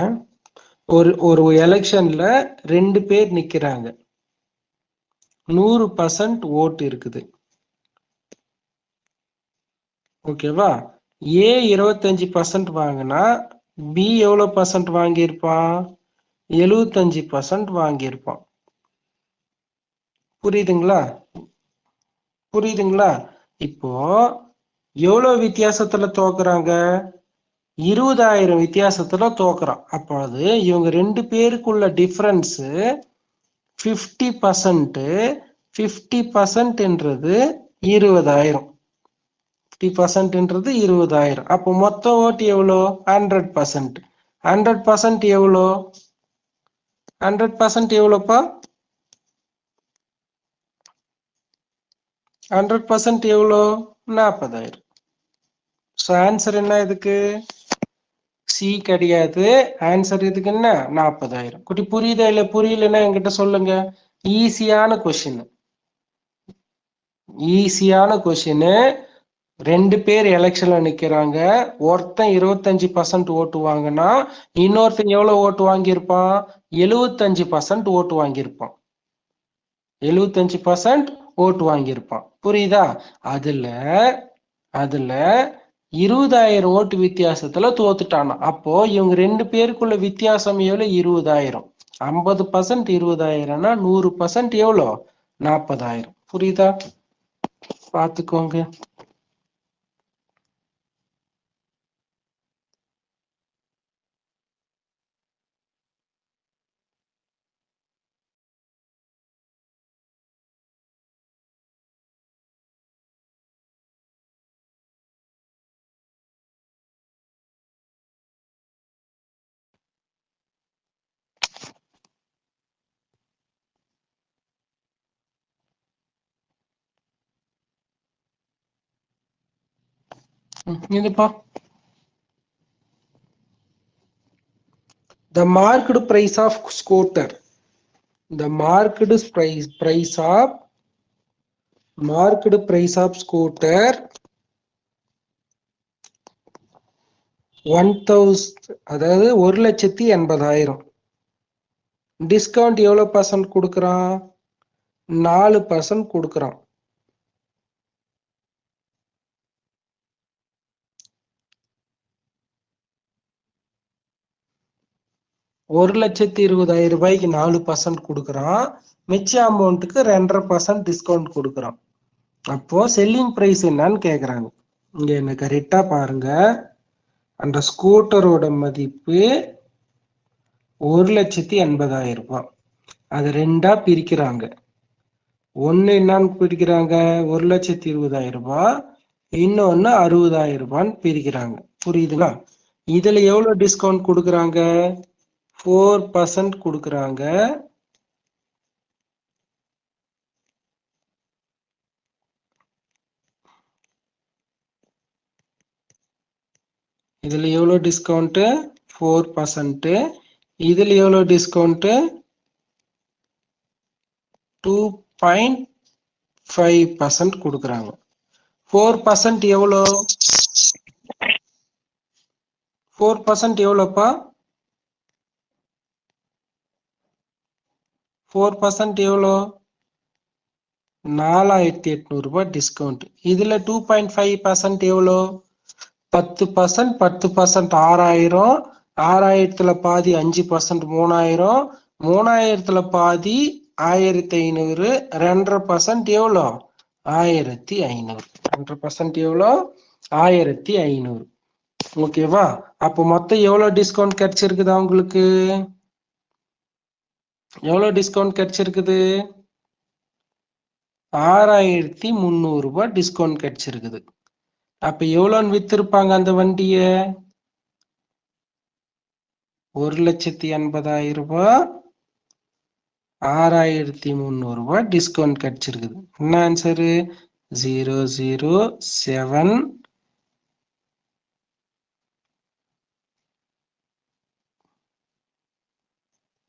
ஒரு எலெக்ஷன்ல 2 பேர் நிக்கிறாங்க. 100% ஓட்டு இருக்குது. ஓகேவா? ஏ 25% வாங்கினா பி எவ்வளவு பர்சன்ட் வாங்கியிருப்பான்? 75% வாங்கியிருப்பான். புரியுதுங்களா? புரியுதுங்களா? இப்போ எவ்வளவு வித்தியாசத்துல தோக்குறாங்க? 20,000 வித்தியாசத்துல தோக்குறான். அப்பொழுது இவங்க 2 பேருக்குள்ள டிஃபரன்ஸ் 50%. 50%ன்றது 20,000. 50%ன்றது 20,000. அப்போ மொத்த ஓட்டு எவ்வளோ? 100%. 100% எவ்வளோ? 100% எவ்வளோப்பா? 100% எவ்வளோ? 40,000. ஸோ ஆன்சர் என்ன இதுக்கு? சி கிடையாது. ஆன்சர் இதுக்கு என்ன? 40,000. குட்டி புரியுதா? இல்ல புரியலன்னா என்கிட்ட சொல்லுங்க. ஈஸியான கொஸ்டின். ஈஸியான கொஸ்டின். 2 பேர் எலெக்ஷன்ல நிக்கிறாங்க. ஒருத்தன் 25% ஓட்டு வாங்கினா இன்னொருத்தன் எவ்வளவு ஓட்டு வாங்கியிருப்பான்? 75% ஓட்டு வாங்கியிருப்பான். 75% ஓட்டு வாங்கியிருப்பான். புரியுதா? அதுல 20,000 ஓட்டு வித்தியாசத்துல தோத்துட்டானா. அப்போ இவங்க 2 பேருக்குள்ள வித்தியாசம் எவ்வளவு? 20,000. 50% 20,000னா 100% எவ்வளோ? 40,000. புரியுதா? பாத்துக்கோங்க. இதுப்பா. The marked price of scooter. The marked price of scooter 1,000, அதாவது 1,80,000. டிஸ்கவுண்ட் எவ்வளவு பர்சன்ட் கொடுக்கறான்? 4% கொடுக்கறான். ₹1,20,000 4% கொடுக்கறான். மிச்ச அமௌண்ட்டுக்கு 2.5% டிஸ்கவுண்ட் கொடுக்கறான். அப்போ செல்லிங் பிரைஸ் என்னன்னு கேக்குறாங்க. இங்க என்ன கரெக்டா பாருங்க. அந்த ஸ்கூட்டரோட மதிப்பு 1,80,000. அதை 2ஆ பிரிக்கிறாங்க. ஒன்னு என்னன்னு பிரிக்கிறாங்க 1,20,000 ரூபாய், இன்னொன்னு 60,000 ரூபான்னு பிரிக்கிறாங்க. புரியுதுங்களா? இதுல எவ்வளவு டிஸ்கவுண்ட் கொடுக்குறாங்க? 4% கொடுக்குறாங்க. இதுல எவ்வளவு டிஸ்கவுண்ட்? 4%. இதுல எவ்வளவு டிஸ்கவுண்ட்? 2.5% கொடுக்குறாங்க. 4% எவ்வளோ? 4% எவ்வளோப்பா? 4% எவ்வளோ? 4,800 ரூபாய் டிஸ்கவுண்ட். இதுல 2.5% எவ்வளோ? 10%, 10%, 6,000. 6,000த்துல பாதி 5%, 3,000. 3,000த்துல பாதி 1,500. 2.5% எவ்வளோ? 1,500. 2.5% எவ்வளோ? 1,500. ஓகேவா? அப்போ மொத்தம் எவ்வளவு டிஸ்கவுண்ட் கிடைச்சிருக்குது உங்களுக்கு? எவ்வளவு டிஸ்கவுண்ட் கிடைச்சிருக்குது? 6,300 ரூபாய் டிஸ்கவுண்ட் கிடைச்சிருக்குது. அப்ப எவ்வளோன்னு வித்திருப்பாங்க அந்த வண்டிய? 1,80,000 ரூபாய், 6,300 ரூபாய் டிஸ்கவுண்ட் கிடைச்சிருக்குது. என்ன ஆன்சரு? 007.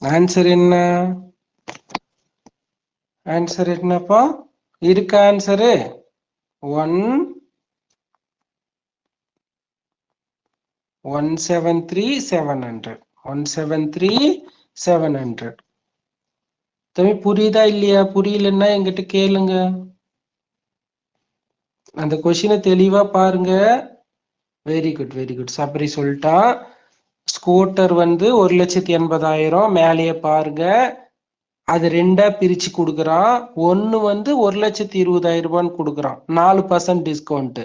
ஆன்சர் என்ன? ஆன்சர் என்னப்பா? இருக்கா ஆன்சரு? 1,73,700. 1,73,700. தம்பி புரியுதா இல்லையா? புரியலன்னா என்கிட்ட கேளுங்க. அந்த கொஸ்டினை தெளிவா பாருங்க. Very good, very good. Sabari சொல்லிட்டா. ஸ்கூட்டர் வந்து 1,80,000 மேலேயே பாருங்க. அது ரெண்டா பிரிச்சு கொடுக்குறான். ஒன்னு வந்து 1,20,000 ரூபான்னு கொடுக்குறான். 4% டிஸ்கவுண்ட்.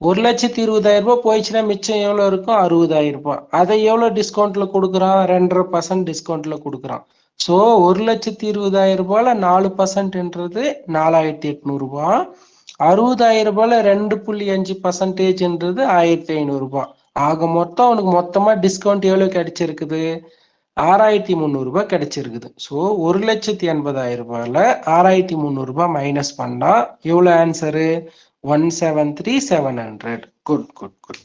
1,20,000 ரூபாய் போயிடுச்சுன்னா மிச்சம் எவ்வளவு இருக்கும்? 60,000 ரூபாய். அதை எவ்வளவு டிஸ்கவுண்ட்ல கொடுக்குறான்? 2.5% டிஸ்கவுண்ட்ல கொடுக்குறான். சோ 1,20,000 ரூபாயில 4%ன்றது 4,800 ரூபாய். 60,000 ரூபாயில 2.5%ன்றது 1,500 ரூபாய். ஆக மொத்தம் அவனுக்கு மொத்தமா டிஸ்கவுண்ட் எவ்வளவு கிடைச்சிருக்குது? 6,300 ரூபாய் கிடைச்சிருக்குது. சோ 1,80,000 ரூபாயில 6,300 ரூபாய் மைனஸ் பண்ணா எவ்வளவு ஆன்சரு? 173,700. Good good good.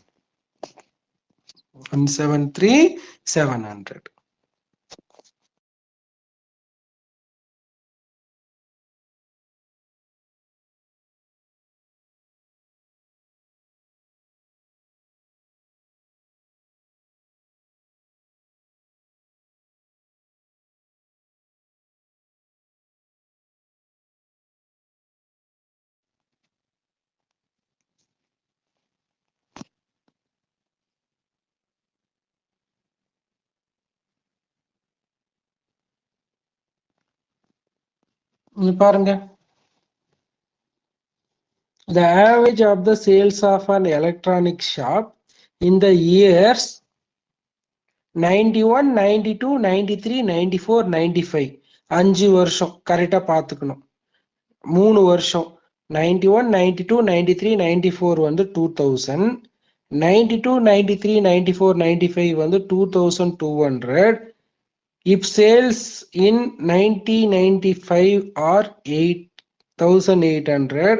173,700. பாருங்க. The average of the sales of an electronic shop in the years 91, 92, 93, 94, 95. 5 வருஷம் கரெக்டா பாத்துக்கணும். 3 வருஷம் 91, 92, 93, 94 வந்து 2000. 92, 93, 94, 95 வந்து 2200. If sales in 1995 are 8,800,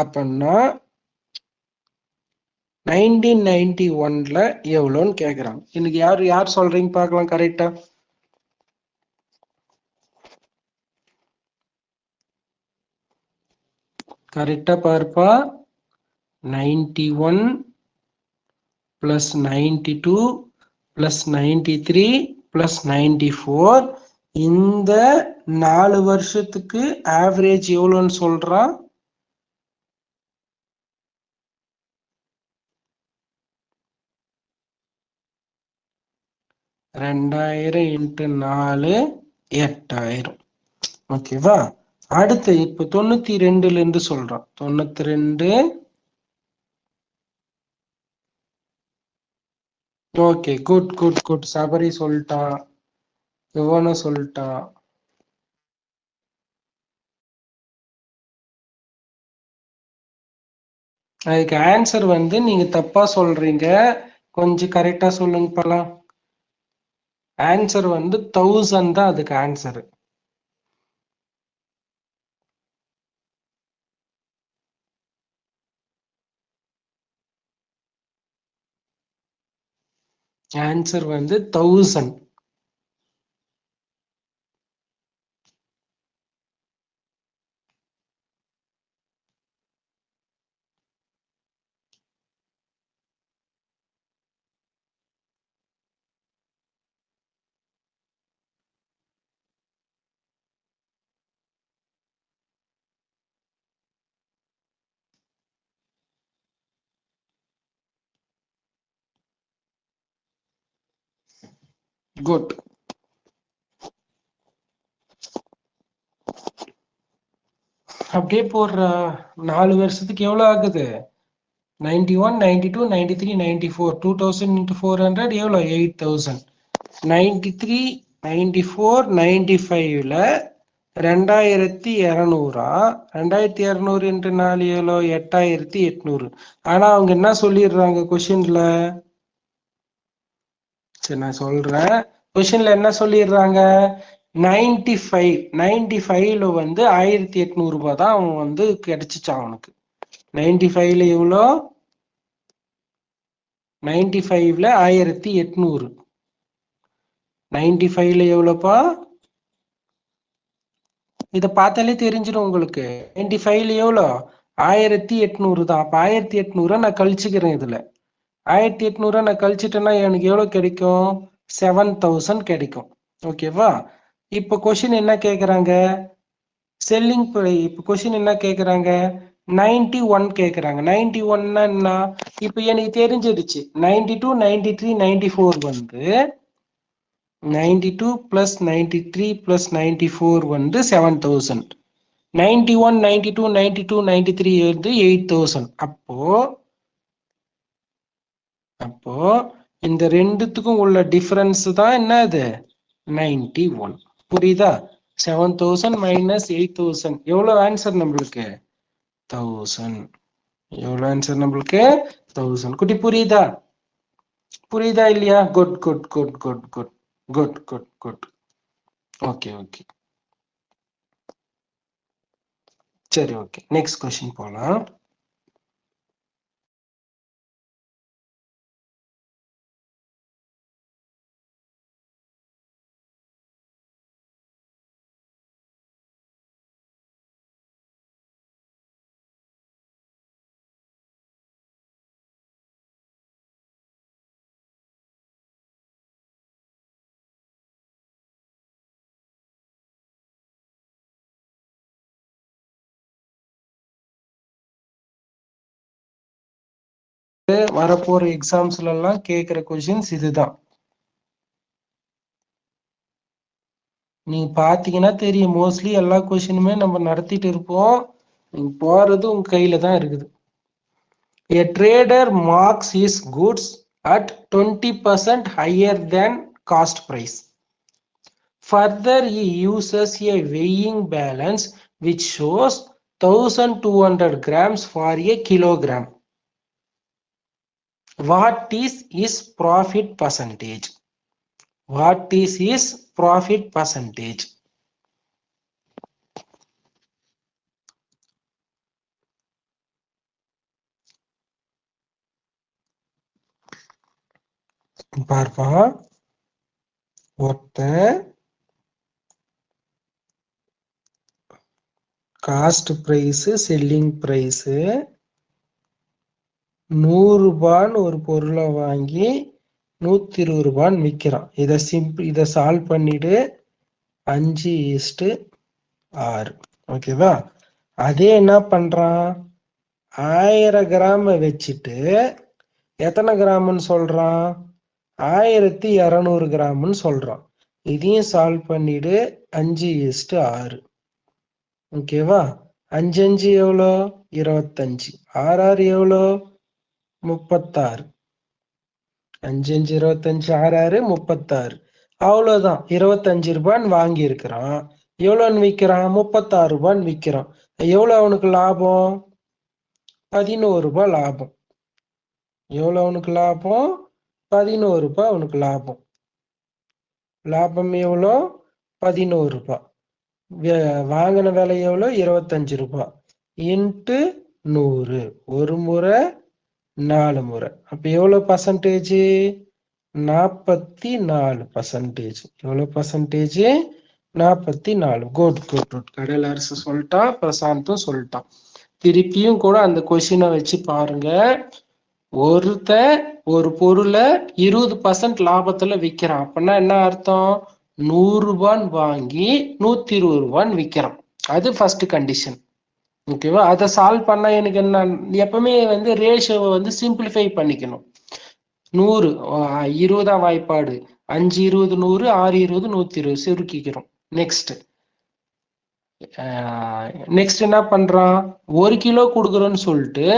அப்பன்னா 1991ல எவ்வளோன்னு கேக்குறாங்க. இன்னைக்கு யார் சொல்றீங்க பார்க்கலாம் கரெக்டா? கரெக்டா பாருப்பா. 91 plus 92 plus 93 plus 94. இந்த 4 வருஷத்துக்கு ஆவரேஜ் எவ்வளோன்னு சொல்றான்? 2000 into 4 8000. ஓகேவா? அடுத்து இப்ப 92ல இருந்து சொல்றான். 92. Okay, good good good. Sabari சொல்லிட்டான், யுவனும் சொல்லிட்டான். அதுக்கு ஆன்சர் வந்து நீங்க தப்பா சொல்றீங்க, கொஞ்சம் கரெக்டா சொல்லுங்க பார்க்கலாம். ஆன்சர் வந்து 1000 தான் அதுக்கு ஆன்சர். ஆன்சர் வந்து 1000. குட். அப்படியே போடுற 4 வருஷத்துக்கு எவ்வளவு ஆகுது? 91, 92, 93, 94. 2000 into 400 எவ்வளோ? 8000. 93, 94, 95ல 2200. 2200 into 4 எவ்வளோ? 8800. ஆனா அவங்க என்ன சொல்லிடுறாங்க கொஸ்டின்ல? சரி நான் சொல்றேன். கொஸ்டின்ல என்ன சொல்லிடுறாங்க? 95ல வந்து 1800 ரூபாய் தான் அவன் வந்து கிடைச்சிச்சான் அவனுக்கு. 95ல எவ்வளோ? 95ல 1800. 95ல எவ்வளோப்பா? இதை பார்த்தாலே தெரிஞ்சிடும் உங்களுக்கு. 95ல எவ்வளோ? 1800 தான். அப்ப 1800 நான் கழிச்சுக்கிறேன். இதுல 1800 நான் கழிச்சிட்டேன்னா எனக்கு எவ்வளவு கிடைக்கும்? 7000 கிடைக்கும். ஓகேவா? இப்ப கொஸ்டின் என்ன கேக்குறாங்க? செல்லிங் இப்ப கொஸ்டின் என்ன கேக்குறாங்க? 91 கேக்குறாங்க. 91 என்ன? இப்ப எனக்கு தெரிஞ்சிருச்சு. 92, 93, 94 வந்து 92 plus 93 plus 94 வந்து 7000. 91, 92, 92, 93 வந்து 8000. அப்போ இந்த ரெண்டுத்துக்கும் உள்ள டிஃபரன்ஸ் தான் என்னது? 91. புரியுதா? 7000 minus 8000 எவ்வளவு ஆன்சர் நம்மளுக்கு? 1000. எவ்வளவு ஆன்சர் நம்மளுக்கு? 1000. குட்டி புரியுதா? புரியுதா இல்லையா? Good good good good good good good good. Okay okay சரி ஓகே. நெக்ஸ்ட் கொஸ்டின் போலாம். வரப்போற எக்ஸாம்ஸ்ல எல்லாம் கேக்குற கொஸ்டின்ஸ் இதுதான். நீங்க பாத்தீங்கன்னா தெரியும், மோஸ்ட்லி எல்லா கொஸ்டினுமே நம்ம நடத்திட்டு இருப்போம். நீங்க போறது உங்க கையில தான் இருக்குது. A trader marks his goods at 20% higher than cost price. Further, he uses a weighing balance which shows 1200 grams for a kilogram. What is his profit percentage? What is his profit percentage? பார்ப்பா. ஒருத்தன் காஸ்ட் பிரைஸ், செல்லிங் பிரைஸ் 100 ரூபான்னு ஒரு பொருளை வாங்கி 120 ரூபான்னு விற்கிறான். இதை சால்வ் பண்ணிட்டு 5:6. ஓகேவா? அதே என்ன பண்றான்? 1000 கிராம் வச்சுட்டு எத்தனை கிராம்னு சொல்றான்? 1200 கிராம்னு சொல்றான். இதையும் சால்வ் பண்ணிட்டு 5:6. ஓகேவா? 5 எவ்வளோ? 25. 6 எவ்வளோ? 36. 5 25, 6 36. அவ்வளவுதான். 25 ரூபான்னு வாங்கி இருக்கிறான். எவ்வளோன்னு விற்கிறான்? 36 ரூபான்னு விற்கிறான். எவ்வளவு அவனுக்கு லாபம்? 11 ரூபாய் லாபம். எவ்வளவு அவனுக்கு லாபம்? 11 ரூபாய் அவனுக்கு லாபம். லாபம் எவ்வளோ? 11 ரூபாய். வாங்கின விலை எவ்வளோ? 25 ரூபாய் இன்ட்டு 100. ஒரு முறை 4 முறை. அப்ப எவ்வளவு பர்சன்டேஜ்? 44%. எவ்வளவு பர்சன்டேஜ்? 44. Good good good. கடல் அரசு சொல்லிட்டான், பிரசாந்தும் சொல்லிட்டான். திருப்பியும் கூட அந்த கொஸ்டினை வச்சு பாருங்க. ஒருத்தன் ஒரு பொருளை 20% லாபத்துல விற்கிறான். அப்படின்னா என்ன அர்த்தம்? 100 ரூபான்னு வாங்கி 120 ரூபான்னு விற்கிறான். அது ஃபர்ஸ்ட் கண்டிஷன். ஓகேவா? அதை சால்வ் பண்ணா எனக்கு என்ன? எப்பவுமே ரேஷியோவை சிம்பிளிஃபை பண்ணிக்கணும். 100 20ஆம் வாய்ப்பாடு, 5 20 100, 6 20 120 சுருக்கிக்கிறோம். நெக்ஸ்ட் என்ன பண்றான்? 1 கிலோ கொடுக்குறோன்னு சொல்லிட்டு,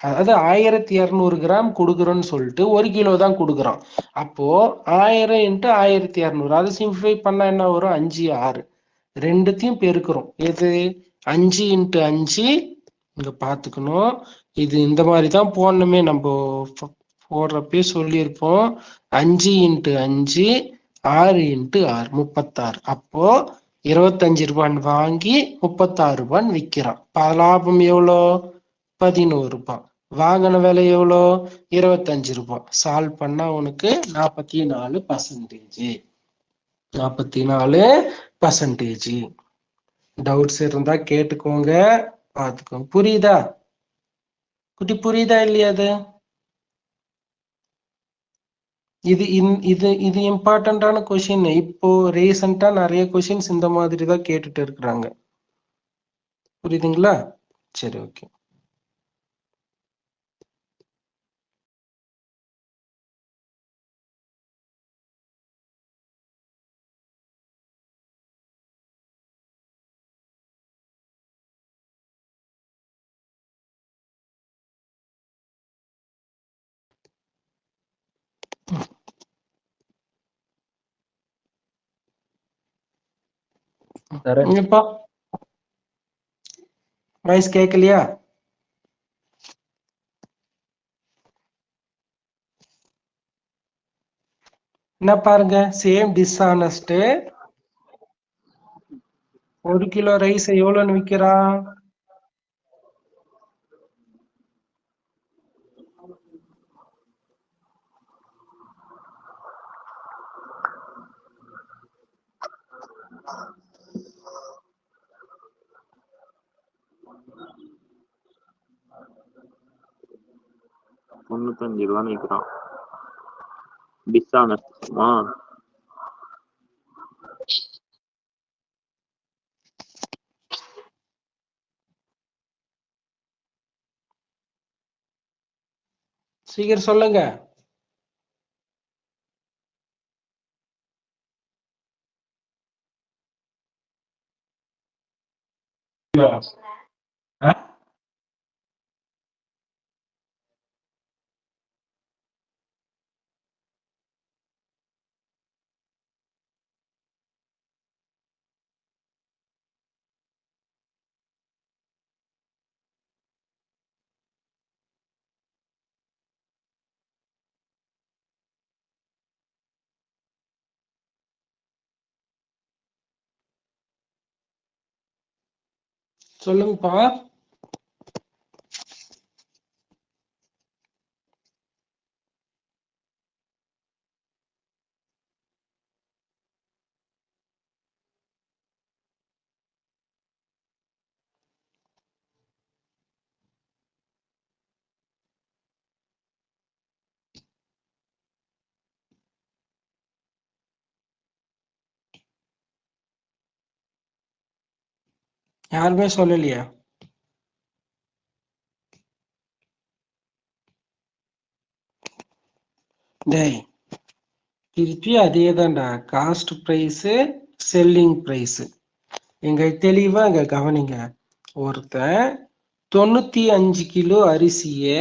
அதாவது 1200 கிராம் கொடுக்குறோன்னு சொல்லிட்டு 1 கிலோ தான் கொடுக்குறான். அப்போ 1000 × 1200. அதை சிம்பிளிஃபை பண்ணா என்ன வரும்? 5 6. ரெண்டுத்தையும் பெருக்கிறோம். எது? 5 × 5. இங்க பாத்துக்கணும், இது இந்த மாதிரி தான் போடணுமே. நம்ம போடுறப்பே சொல்லியிருப்போம். 5 × 5 6 × 6 36. அப்போ 25 ரூபான்னு வாங்கி 36 ரூபான்னு விற்கிறான். லாபம் எவ்வளோ? 11 ரூபாய். வாங்கின விலை எவ்வளோ? 25 ரூபாய். சால்வ் பண்ணா உனக்கு 44%. 44%. டவுட்ஸ் இருந்தா கேட்டுக்கோங்க, பாத்துக்கோங்க. புரியுதா குட்டி? புரியுதா இல்லையா? அது இது இது இது இம்பார்ட்டன்டான கொஸ்டின். இப்போ ரீசெண்டா நிறைய கொஸ்டின்ஸ் இந்த மாதிரி தான் கேட்டுட்டு இருக்கிறாங்க. புரியுதுங்களா? சரி, ஓகே. இங்கப்பா வாய்ஸ் கேட்கலையா? என்ன பாருங்க, சேம் டிஸ்ஆனஸ்ட். 1 கிலோ ரைஸ் எவ்வளவுன்னு விற்கிறான்? ₹95 விற்கிறான். டிஸ்ஆனஸ்ட்மா? சீக்கிரம் சொல்லுங்க. சொல்லுங்கப்பா. யாருமே சொல்லலையா? டேய், திருப்பி அதே தான்டா. Cost price, selling price. எங்க தெளிவா இங்க கவனிங்க. ஒருத்தன் 95 கிலோ அரிசிய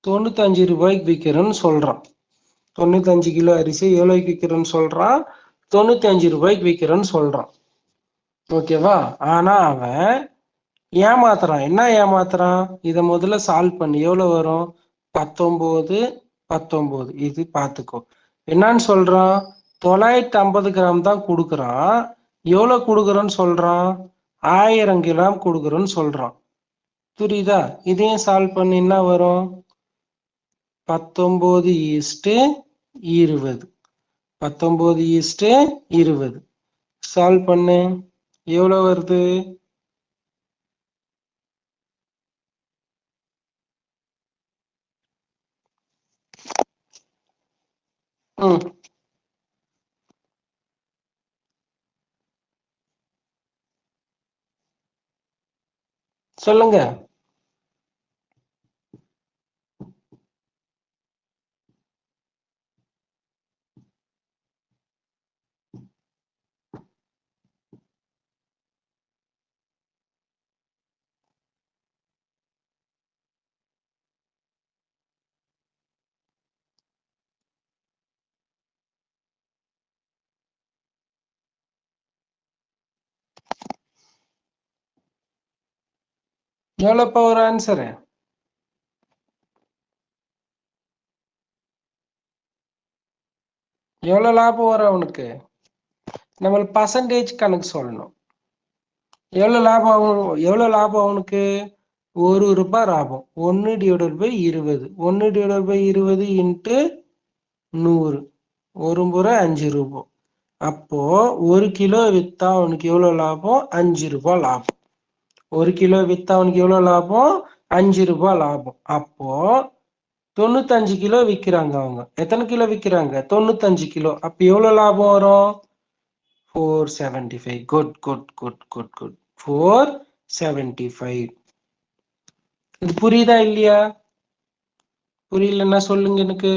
95 ரூபாய்க்கு விற்கிறேன்னு சொல்றான். 95 கிலோ அரிசி எவ்வளோக்கு விற்கிறேன்னு சொல்றான்? 95 ரூபாய்க்கு விற்கிறேன்னு சொல்றான். ஓகேவா? ஆனா அவன் ஏமாத்துறான். என்ன ஏமாத்துறான்? இத முதல்ல சால்வ் பண்ணி எவ்வளவு வரும்? 19 19. இது பாத்துக்கோ. என்னன்னு சொல்றான்? 950 கிராம் தான் கொடுக்குறான். எவ்வளவு கொடுக்குறோன்னு சொல்றான்? 1000 கிராம் கொடுக்குறோன்னு சொல்றான். புரியுதா? இதையும் சால்வ் பண்ணி என்ன வரும்? 19:20. 19:20. சால்வ் பண்ணு. எவ்வளவு வருது? சொல்லுங்க. எவ்வளோப்பா ஒரு ஆன்சரு? எவ்வளவு லாபம் வரும் அவனுக்கு? நம்ம பர்சன்டேஜ் கணக்கு சொல்லணும். எவ்வளவு லாபம் அவனுக்கு? 1 ரூபாய் லாபம். 1/20. 1/20 இன்ட்டு 100. ஒரு முறை 5 ரூபாய். அப்போ 1 கிலோ வித்தா அவனுக்கு எவ்வளவு லாபம்? 5 ரூபாய் லாபம். 1 கிலோ வித்தா அவனுக்கு எவ்வளவு லாபம்? 5 ரூபாய் லாபம். அப்போ 95 கிலோ விற்கிறாங்க அவங்க. எத்தனை கிலோ விற்கிறாங்க? 95 கிலோ. அப்ப எவ்வளவு லாபம் வரும்? 475. Good good good good good. 475. இது புரியுதா இல்லையா? புரியலன்னா சொல்லுங்க எனக்கு.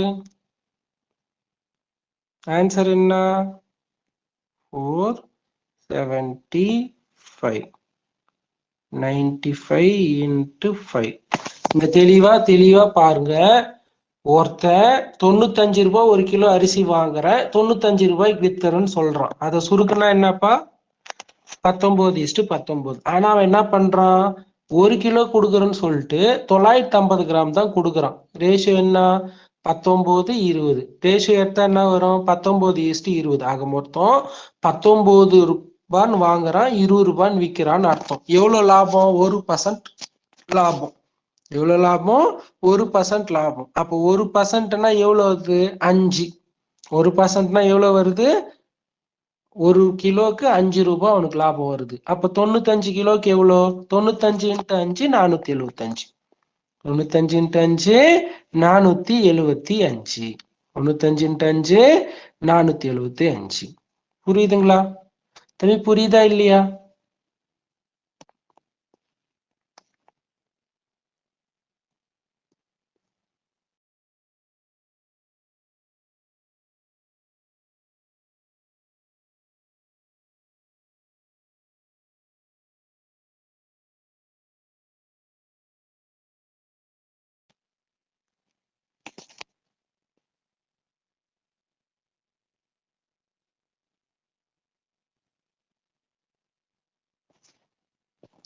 ஆன்சர் என்ன? 475. 95 into 5. இங்க தெளிவா பாருங்க. ஒருத்தன் 95 ரூபாய் 1 கிலோ அரிசி வாங்குற, 95 ரூபாய்க்கு வித்துறன்னு சொல்றான். அதை சுருக்குனா என்னப்பா? 19:19. ஆனா அவன் என்ன பண்றான்? 1 கிலோ கொடுக்குறன்னு சொல்லிட்டு 950 கிராம் தான் கொடுக்குறான். ரேஷியோ என்ன? 19:20. ரேஷியோ எடுத்தா என்ன வரும்? 19:20. ஆக மொத்தம் 19 ரூபான்னு வாங்குறான், 20 ரூபான்னு விற்கிறான்னு அர்த்தம். எவ்வளவு லாபம்? 1% லாபம். எவ்வளவு லாபம்? 1% லாபம். அப்போ 1%னா எவ்வளவு வருது? 5. 1%னா எவ்வளவு வருது? 1 கிலோக்கு 5 ரூபாய் அவனுக்கு லாபம் வருது. அப்ப 95 கிலோக்கு எவ்வளோ? 95 into 5 475. 95 into 5 475. 95 into 5 475. புரியுதுங்களா? தம்பி புரியுதா இல்லையா?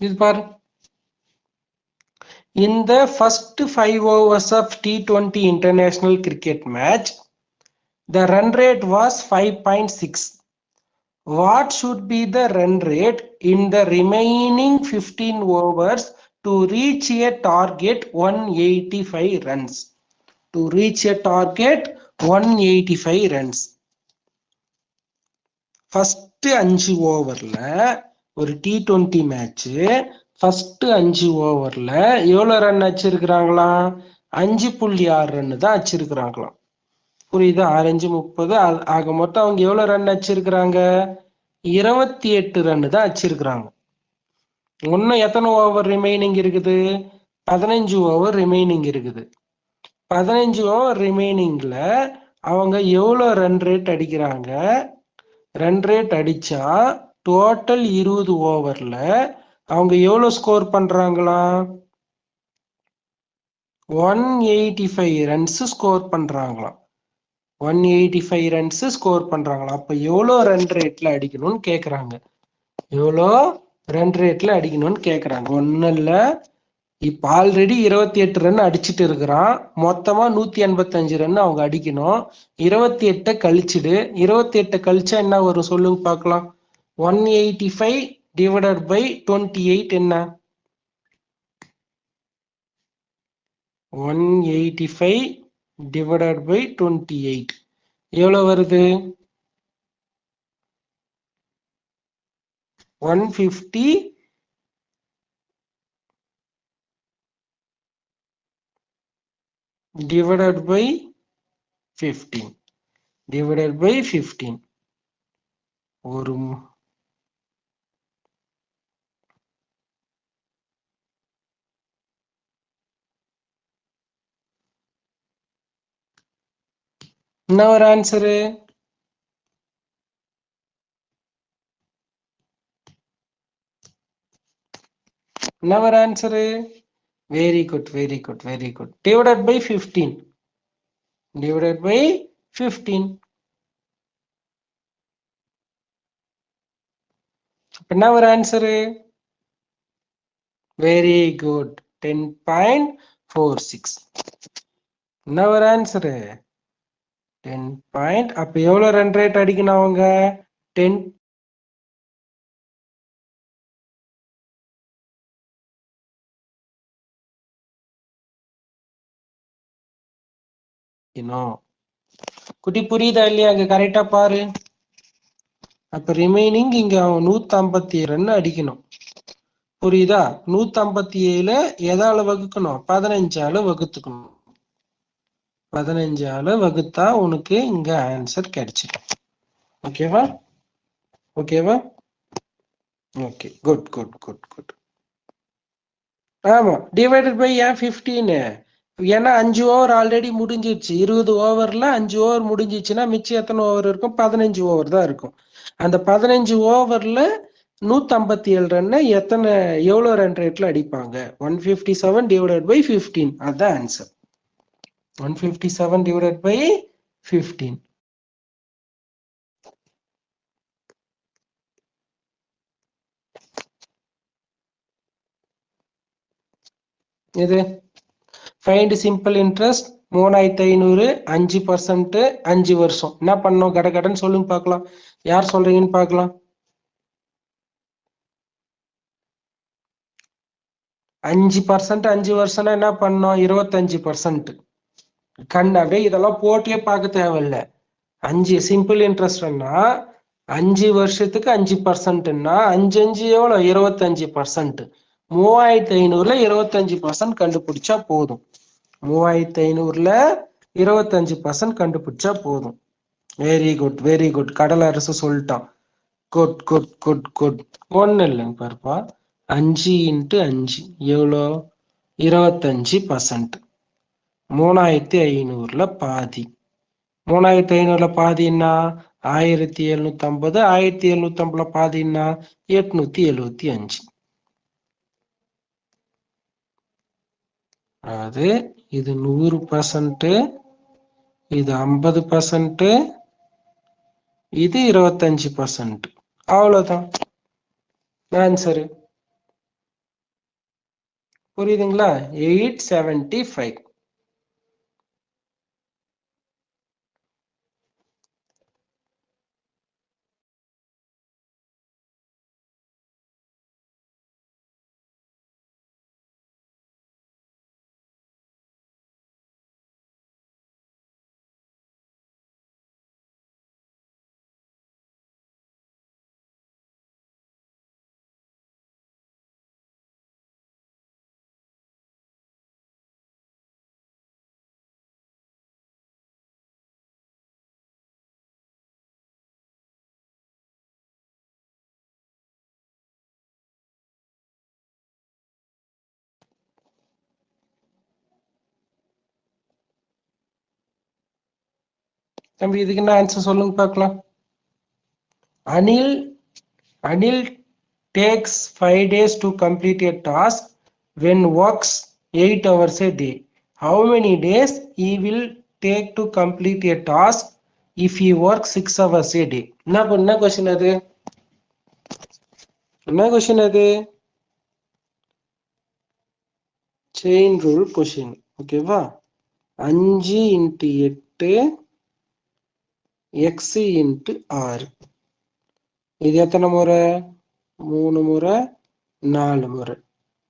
இது பாரு. In the first 5 overs of T20 international cricket match, the run rate was 5.6. What should be the run rate in the remaining 15 overs to reach a target 185 runs? To reach a target 185 runs. First 5 ஓவர்ல ஒரு T20 மேட்ச், ஃபர்ஸ்ட் 5 ஓவர்ல எவ்வளவு ரன் அடிச்சிருக்கிறாங்களா? 5.6 ரன் தான் அடிச்சிருக்கிறாங்களாம். புரியுதா? 6 30. ஆக மொத்தம் அவங்க எவ்வளவு ரன் அடிச்சிருக்கிறாங்க? 28 ரன் தான் அடிச்சிருக்கிறாங்க. இன்னும் எத்தனை ஓவர் ரிமைனிங் இருக்குது? 15 ஓவர் ரிமைனிங் இருக்குது. 15 ஓவர் ரிமைனிங்ல அவங்க எவ்வளவு ரன் ரேட் அடிக்கிறாங்க? ரன் ரேட் அடிச்சா டோட்டல் 20 ஓவர்ல அவங்க எவ்வளவு ஸ்கோர் பண்றாங்களா? 185 ரன்ஸ் ஸ்கோர் பண்றாங்களாம். 185 ரன்ஸ் ஸ்கோர் பண்றாங்களாம். அப்ப எவ்வளோ ரன் ரேட்ல அடிக்கணும்னு கேக்குறாங்க. எவ்வளோ ரன் ரேட்ல அடிக்கணும்னு கேக்குறாங்க. ஒன்னும் இல்ல, இப்ப ஆல்ரெடி 28 ரன் அடிச்சுட்டு இருக்கிறான். மொத்தமா 185 ரன் அவங்க அடிக்கணும். 28 கழிச்சுடு. 28 கழிச்சா என்ன வரும் சொல்லுங்க பார்க்கலாம். 185 டிவைடட் பை 28 என்ன? 185 divided by 28 எவ்வளவு வருது? 150 divided by 15 divided by 15 ஒரு என்ன ஒரு ஆன்சரு? என்ன ஒரு answer? Very good, very good, very good. Divided by 15 divided by 15 என்ன ஒரு ஆன்சரு? Very good, 10.46. என்ன ஒரு ஆன்சரு? 10 அப்ப எவ்வளவு ரன் ரேட் அடிக்கணும் அவங்க? 10 குட்டி புரியுதா இல்லையா? அங்க கரெக்டா பாரு. அப்ப ரிமைனிங் இங்க அவன் 157 ரன் அடிக்கணும். புரியுதா? 157 எதால வகுக்கணும்? 15ஆல வகுத்துக்கணும். 15ஆல வகுத்தா உனக்கு இங்க ஆன்சர் கிடைச்சிடும். ஓகேவா? ஓகேவா? Okay, good good good good. ஆமா, டிவைடட் பை ஏன் 15? ஏன்னா 5 ஓவர் ஆல்ரெடி முடிஞ்சிருச்சு. 20 ஓவர்ல 5 ஓவர் முடிஞ்சிச்சுன்னா மிச்சம் எத்தனை ஓவர் இருக்கும்? 15 ஓவர் தான் இருக்கும். அந்த 15 ஓவர்ல 157 ரன் எத்தனை எவ்வளவு ரன் ரேட்ல அடிப்பாங்க? 157 டிவைடட் பை 15 அதான் ஆன்சர். 157 divided by 15. இது ஃபைண்ட் சிம்பிள் இன்ட்ரெஸ்ட் 3500 5% 5 வருஷம். என்ன பண்ணோம்? கடகடன்னு சொல்லுங்க பார்க்கலாம். யார் சொல்றீங்கன்னு பார்க்கலாம். 5% 5 வருஷம்னா என்ன பண்ணோம்? 25%. அப்படியே இதெல்லாம் போட்டே பார்க்க தேவையில்ல. 5 சிம்பிள் இன்ட்ரெஸ்ட்னா 5 வருஷத்துக்கு 5%ன்னா 5 5 எவ்வளவு? 25%. 3500ல 25% கண்டுபிடிச்சா போதும். 3500ல 25% கண்டுபிடிச்சா போதும். Very good, very good. கடல் அரசு சொல்லிட்டான். Good good good good. ஒண்ணு இல்லைங்க பாருப்பா. 5 × 5 எவ்வளோ? 25%. 3500ல பாதி. 3500ல பாதின்னா 1750. 1750ல பாதின்னா 875. அது இது 100%, இது 50%, இது 25%. அவ்வளவுதான் ஆன்சரு. புரியுதுங்களா? 875. தம்பி இதுக்கு என்ன ஆன்சர் சொல்லுங்க பார்க்கலாம். Anil takes 5 days to complete a task when works 8 hours a day. How many days he will take to complete a task if he works 6 hours a day? என்ன கொஸ்டின் அது? என்ன கொஸ்டின் அது? Chain rule question. ஓகேவா? 5 × 8 x × 6. இது எத்தனை முறை? 3 முறை, 4 முறை.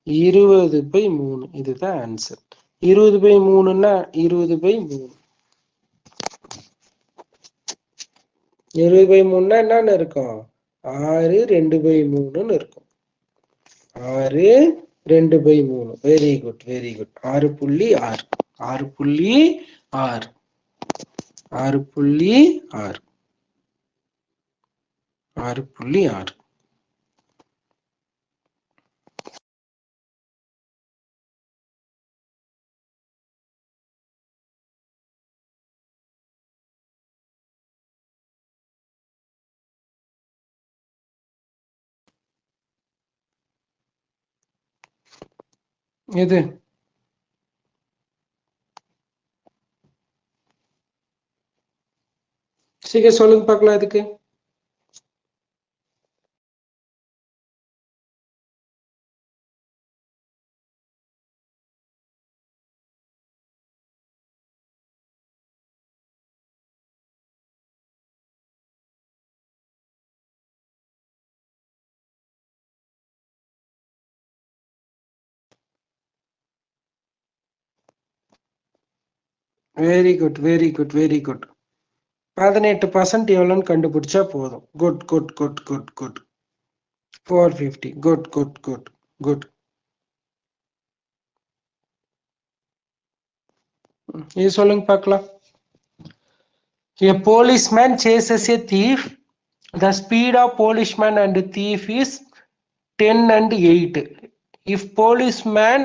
20/3. இதுதான் ஆன்சர். 20/3ன்னா 20/3. 20/3ன்னா என்னன்னு இருக்கும்? 6 2/3ன்னு இருக்கும். 6 2/3. Very good, very good. 6.6. 6.6. 6.6. 6.6. எது? சீக்கிரம் சொல்லுங்க பார்க்கலாம். அதுக்கு very good, very good, very good. 18% எவ்வளோன்னு கண்டுபிடிச்சா போதும். Good good good good good. 450. Good good good good. இது சொல்லுங்க பார்க்கலாம். A policeman chases a thief. The speed of policeman and thief is 10 and 8. If policeman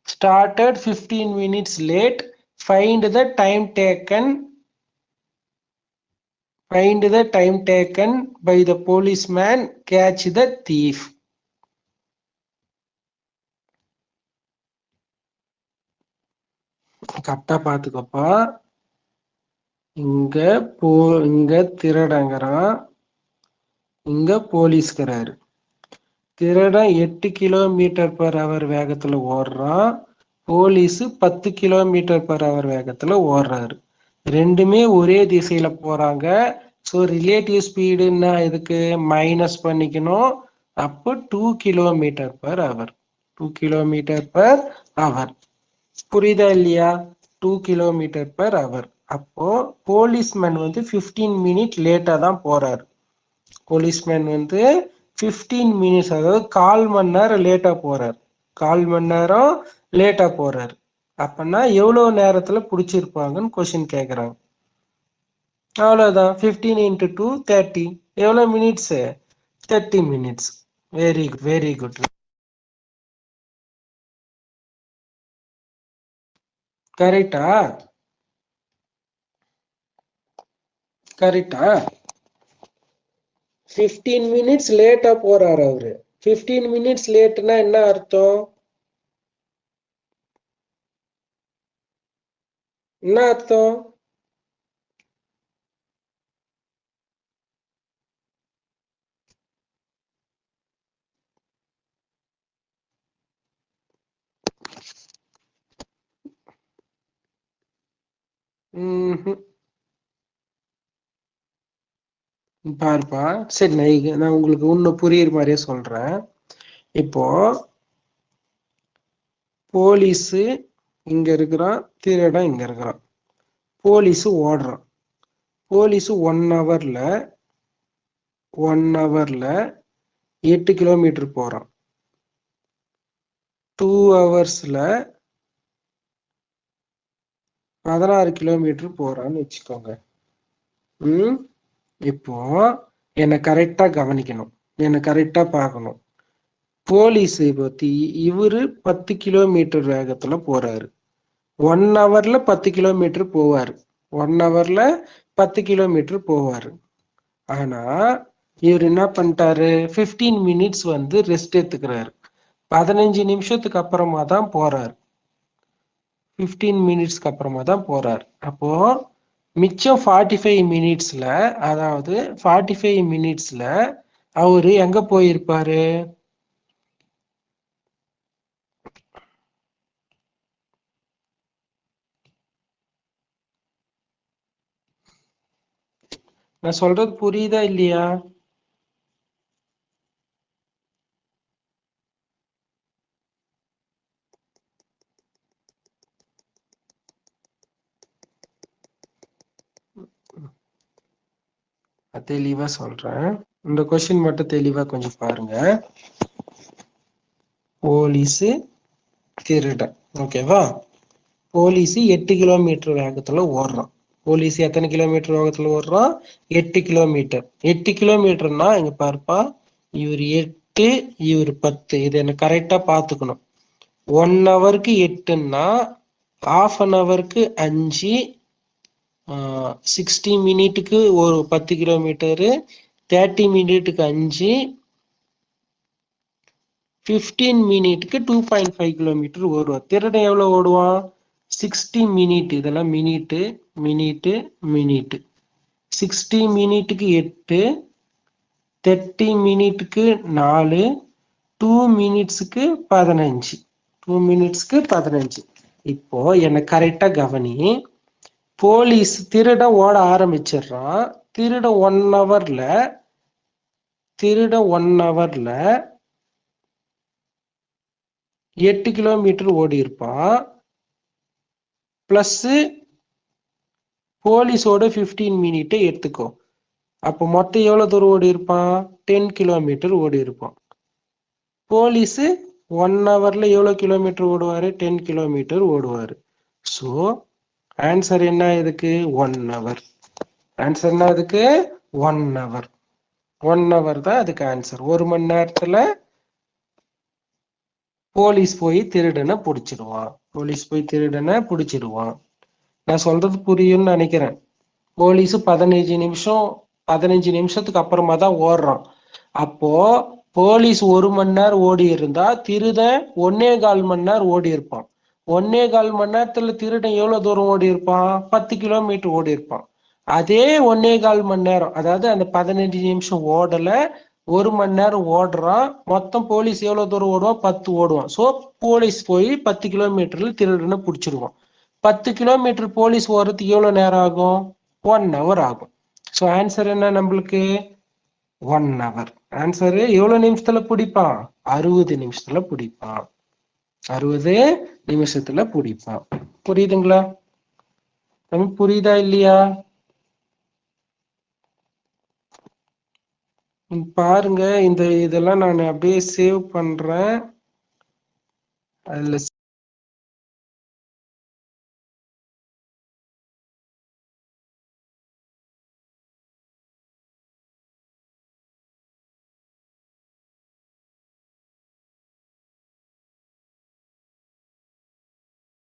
started 15 minutes late, find the time taken by the policeman catch the thief. கரெக்டா பாத்துக்கப்பா. இங்க திருடங்கிறான், இங்க போலீஸ்கிறாரு. திருடன் 8 km/h வேகத்துல ஓடுறான். போலீஸ் 10 km/h வேகத்துல ஓடுறாரு. ரெண்டுமே ஒரே திசையில போறாங்க. ஸோ ரிலேட்டிவ் ஸ்பீடுன்னா இதுக்கு மைனஸ் பண்ணிக்கணும். அப்போ 2 km/h. 2 km/h. புரியுதா இல்லையா? 2 km/h. அப்போ போலீஸ்மேன் 15 மினிட் லேட்டா தான் போறாரு. போலீஸ்மேன் 15 மினிட்ஸ், அதாவது 1/4 மணி நேரம் லேட்டா போறாரு. 1/4 மணி நேரம் லேட்டா போறாரு. அப்பனா எவ்வளவு நேரத்துல புடிச்சிருப்பாங்கன்னு கொஸ்டின் கேக்குறாங்க. அவ்வளவுதான். 15 × 2 30. எவ்வளவு minutes? 30 minutes. Very good, very good. கரெக்டா? கரெக்டா? 15 மினிட்ஸ் லேட்டா போறாரு அவரு. 15 மினிட்ஸ் லேட்னா என்ன அர்த்தம்? என்ன அர்த்தம்? பாருப்பா. சரி, நான் உங்களுக்கு இன்னும் புரியுற மாதிரியே சொல்றேன். இப்போ போலீஸ் இங்க இருக்கிறான், திருடன் இங்க இருக்கிறான். போலீஸ் ஓடுறான். போலீஸ் 1 ஹவர்ல 8 கிலோமீட்டர் போறான். 2 ஹவர்ஸ்ல 16 கிலோமீட்டர் போறான்னு வச்சுக்கோங்க. இப்போ என்னை கரெக்டா கவனிக்கணும், என்னை கரெக்டா பார்க்கணும். போலீஸ் பத்தி இவரு 10 கிலோமீட்டர் வேகத்துல போறாரு. 1 ஹவர்ல 10 கிலோமீட்டர் போவாரு. 1 ஹவர்ல 10 கிலோமீட்டர் போவாரு. ஆனா இவர் என்ன பண்ணிட்டாரு? 15 மினிட்ஸ் ரெஸ்ட் எடுத்துக்கிறாரு. 15 நிமிஷத்துக்கு அப்புறமா தான் போறாரு. 15 மினிட்ஸ்க்கு அப்புறமா தான் போறாரு. அப்போ மிச்சம் 45 மினிட்ஸ்ல, அதாவது 45 மினிட்ஸ்ல அவரு எங்க போயிருப்பாரு? நான் சொல்றது புரியுதா இல்லையா? தெளிவா சொல்றேன். இந்த கொஸ்டின் மட்டும் தெளிவா கொஞ்சம் பாருங்க. போலீஸ் திருடன், ஓகேவா? போலீஸ் 8 கிலோமீட்டர் வேகத்துல ஓடுறான். போலீஸ் எத்தனை கிலோமீட்டர் வேகத்துல ஓடுறான்? 8 கிலோமீட்டர். 8 கிலோமீட்டர்னா இங்க பாருப்பா, இவர் 8, இவர் 10. இது என்ன கரெக்டா பாத்துக்கணும். 1 ஹவருக்கு 8ன்னா ஹாஃப் அன் ஹவருக்கு 5, 60 மினிட்டுக்கு ஒரு 10 கிலோமீட்டரு, 30 மினிட்டுக்கு 5, 15 மினிட்டுக்கு 2.5 கிலோமீட்டர் ஓடுவான். திருடன் எவ்வளவு ஓடுவான்? 60 மினிட். இதெல்லாம் மினிட்டு மினிட்டு மினிட்டு. 60 மினிட்டுக்கு 8, 30 மினிட்டுக்கு 4, 2 மினிட்ஸுக்கு 15. 2 மினிட்ஸ்க்கு 15. இப்போ என்ன கரெக்டா கவனி. போலீஸ் திருடன் ஓட ஆரம்பிச்சிடுறான். திருட 1 ஹவர்ல 8 கிலோமீட்டர் ஓடி இருப்பான். பிளஸ் போலீஸோட 15 மினிட்டை எடுத்துக்கோ. அப்போ மொத்தம் எவ்வளவு தூரம் ஓடி இருப்பான்? 10 கிலோமீட்டர் ஓடி இருப்பான். போலீஸ் 1 ஹவர்ல எவ்வளவு கிலோமீட்டர் ஓடுவாரு? 10 கிலோமீட்டர் ஓடுவாரு. ஸோ ஆன்சர் என்ன இதுக்கு? 1 ஹவர். ஆன்சர் என்ன அதுக்கு? 1 ஹவர். 1 ஹவர் தான் அதுக்கு ஆன்சர். 1 மணி நேரத்துல போலீஸ் போய் திருடனை பிடிச்சிடுவான். போலீஸ் போய் திருடனை பிடிச்சிடுவான். நான் சொல்றது புரியும்னு நினைக்கிறேன். போலீஸ் 15 நிமிஷத்துக்கு அப்புறமா தான் ஓடுறான். அப்போ போலீஸ் 1 மணி நேரம் ஓடி இருந்தா திருடன் 1.25 மணி நேரம் ஓடி இருப்பான். 1.25 மணி நேரத்துல திருடன் எவ்வளவு தூரம் ஓடி இருப்பான்? 10 கிலோமீட்டர் ஓடி இருப்பான். அதே 1.25 மணி நேரம், அதாவது அந்த 15 நிமிஷம் ஓடல, 1 மணி நேரம் ஓடுறான். மொத்தம் போலீஸ் எவ்வளவு தூரம் ஓடுவான்? 10 ஓடுவான். சோ போலீஸ் போய் 10 கிலோமீட்டர்ல திருடனை பிடிச்சிருவான். 10 கிலோமீட்டர் போலீஸ் ஓடுறதுக்கு எவ்வளவு நேரம் ஆகும்? 1 ஹவர் ஆகும். ஸோ ஆன்சர் என்ன நம்மளுக்கு? 1 ஹவர். ஆன்சர் எவ்வளவு நிமிஷத்துல பிடிப்பான்? 60 நிமிஷத்துல பிடிப்பான். 60 நிமிஷத்துல பிடிப்பான். புரியுதுங்களா? புரியுதா இல்லையா? பாருங்க, இதெல்லாம் நான் அப்படியே சேவ் பண்றேன். அதுல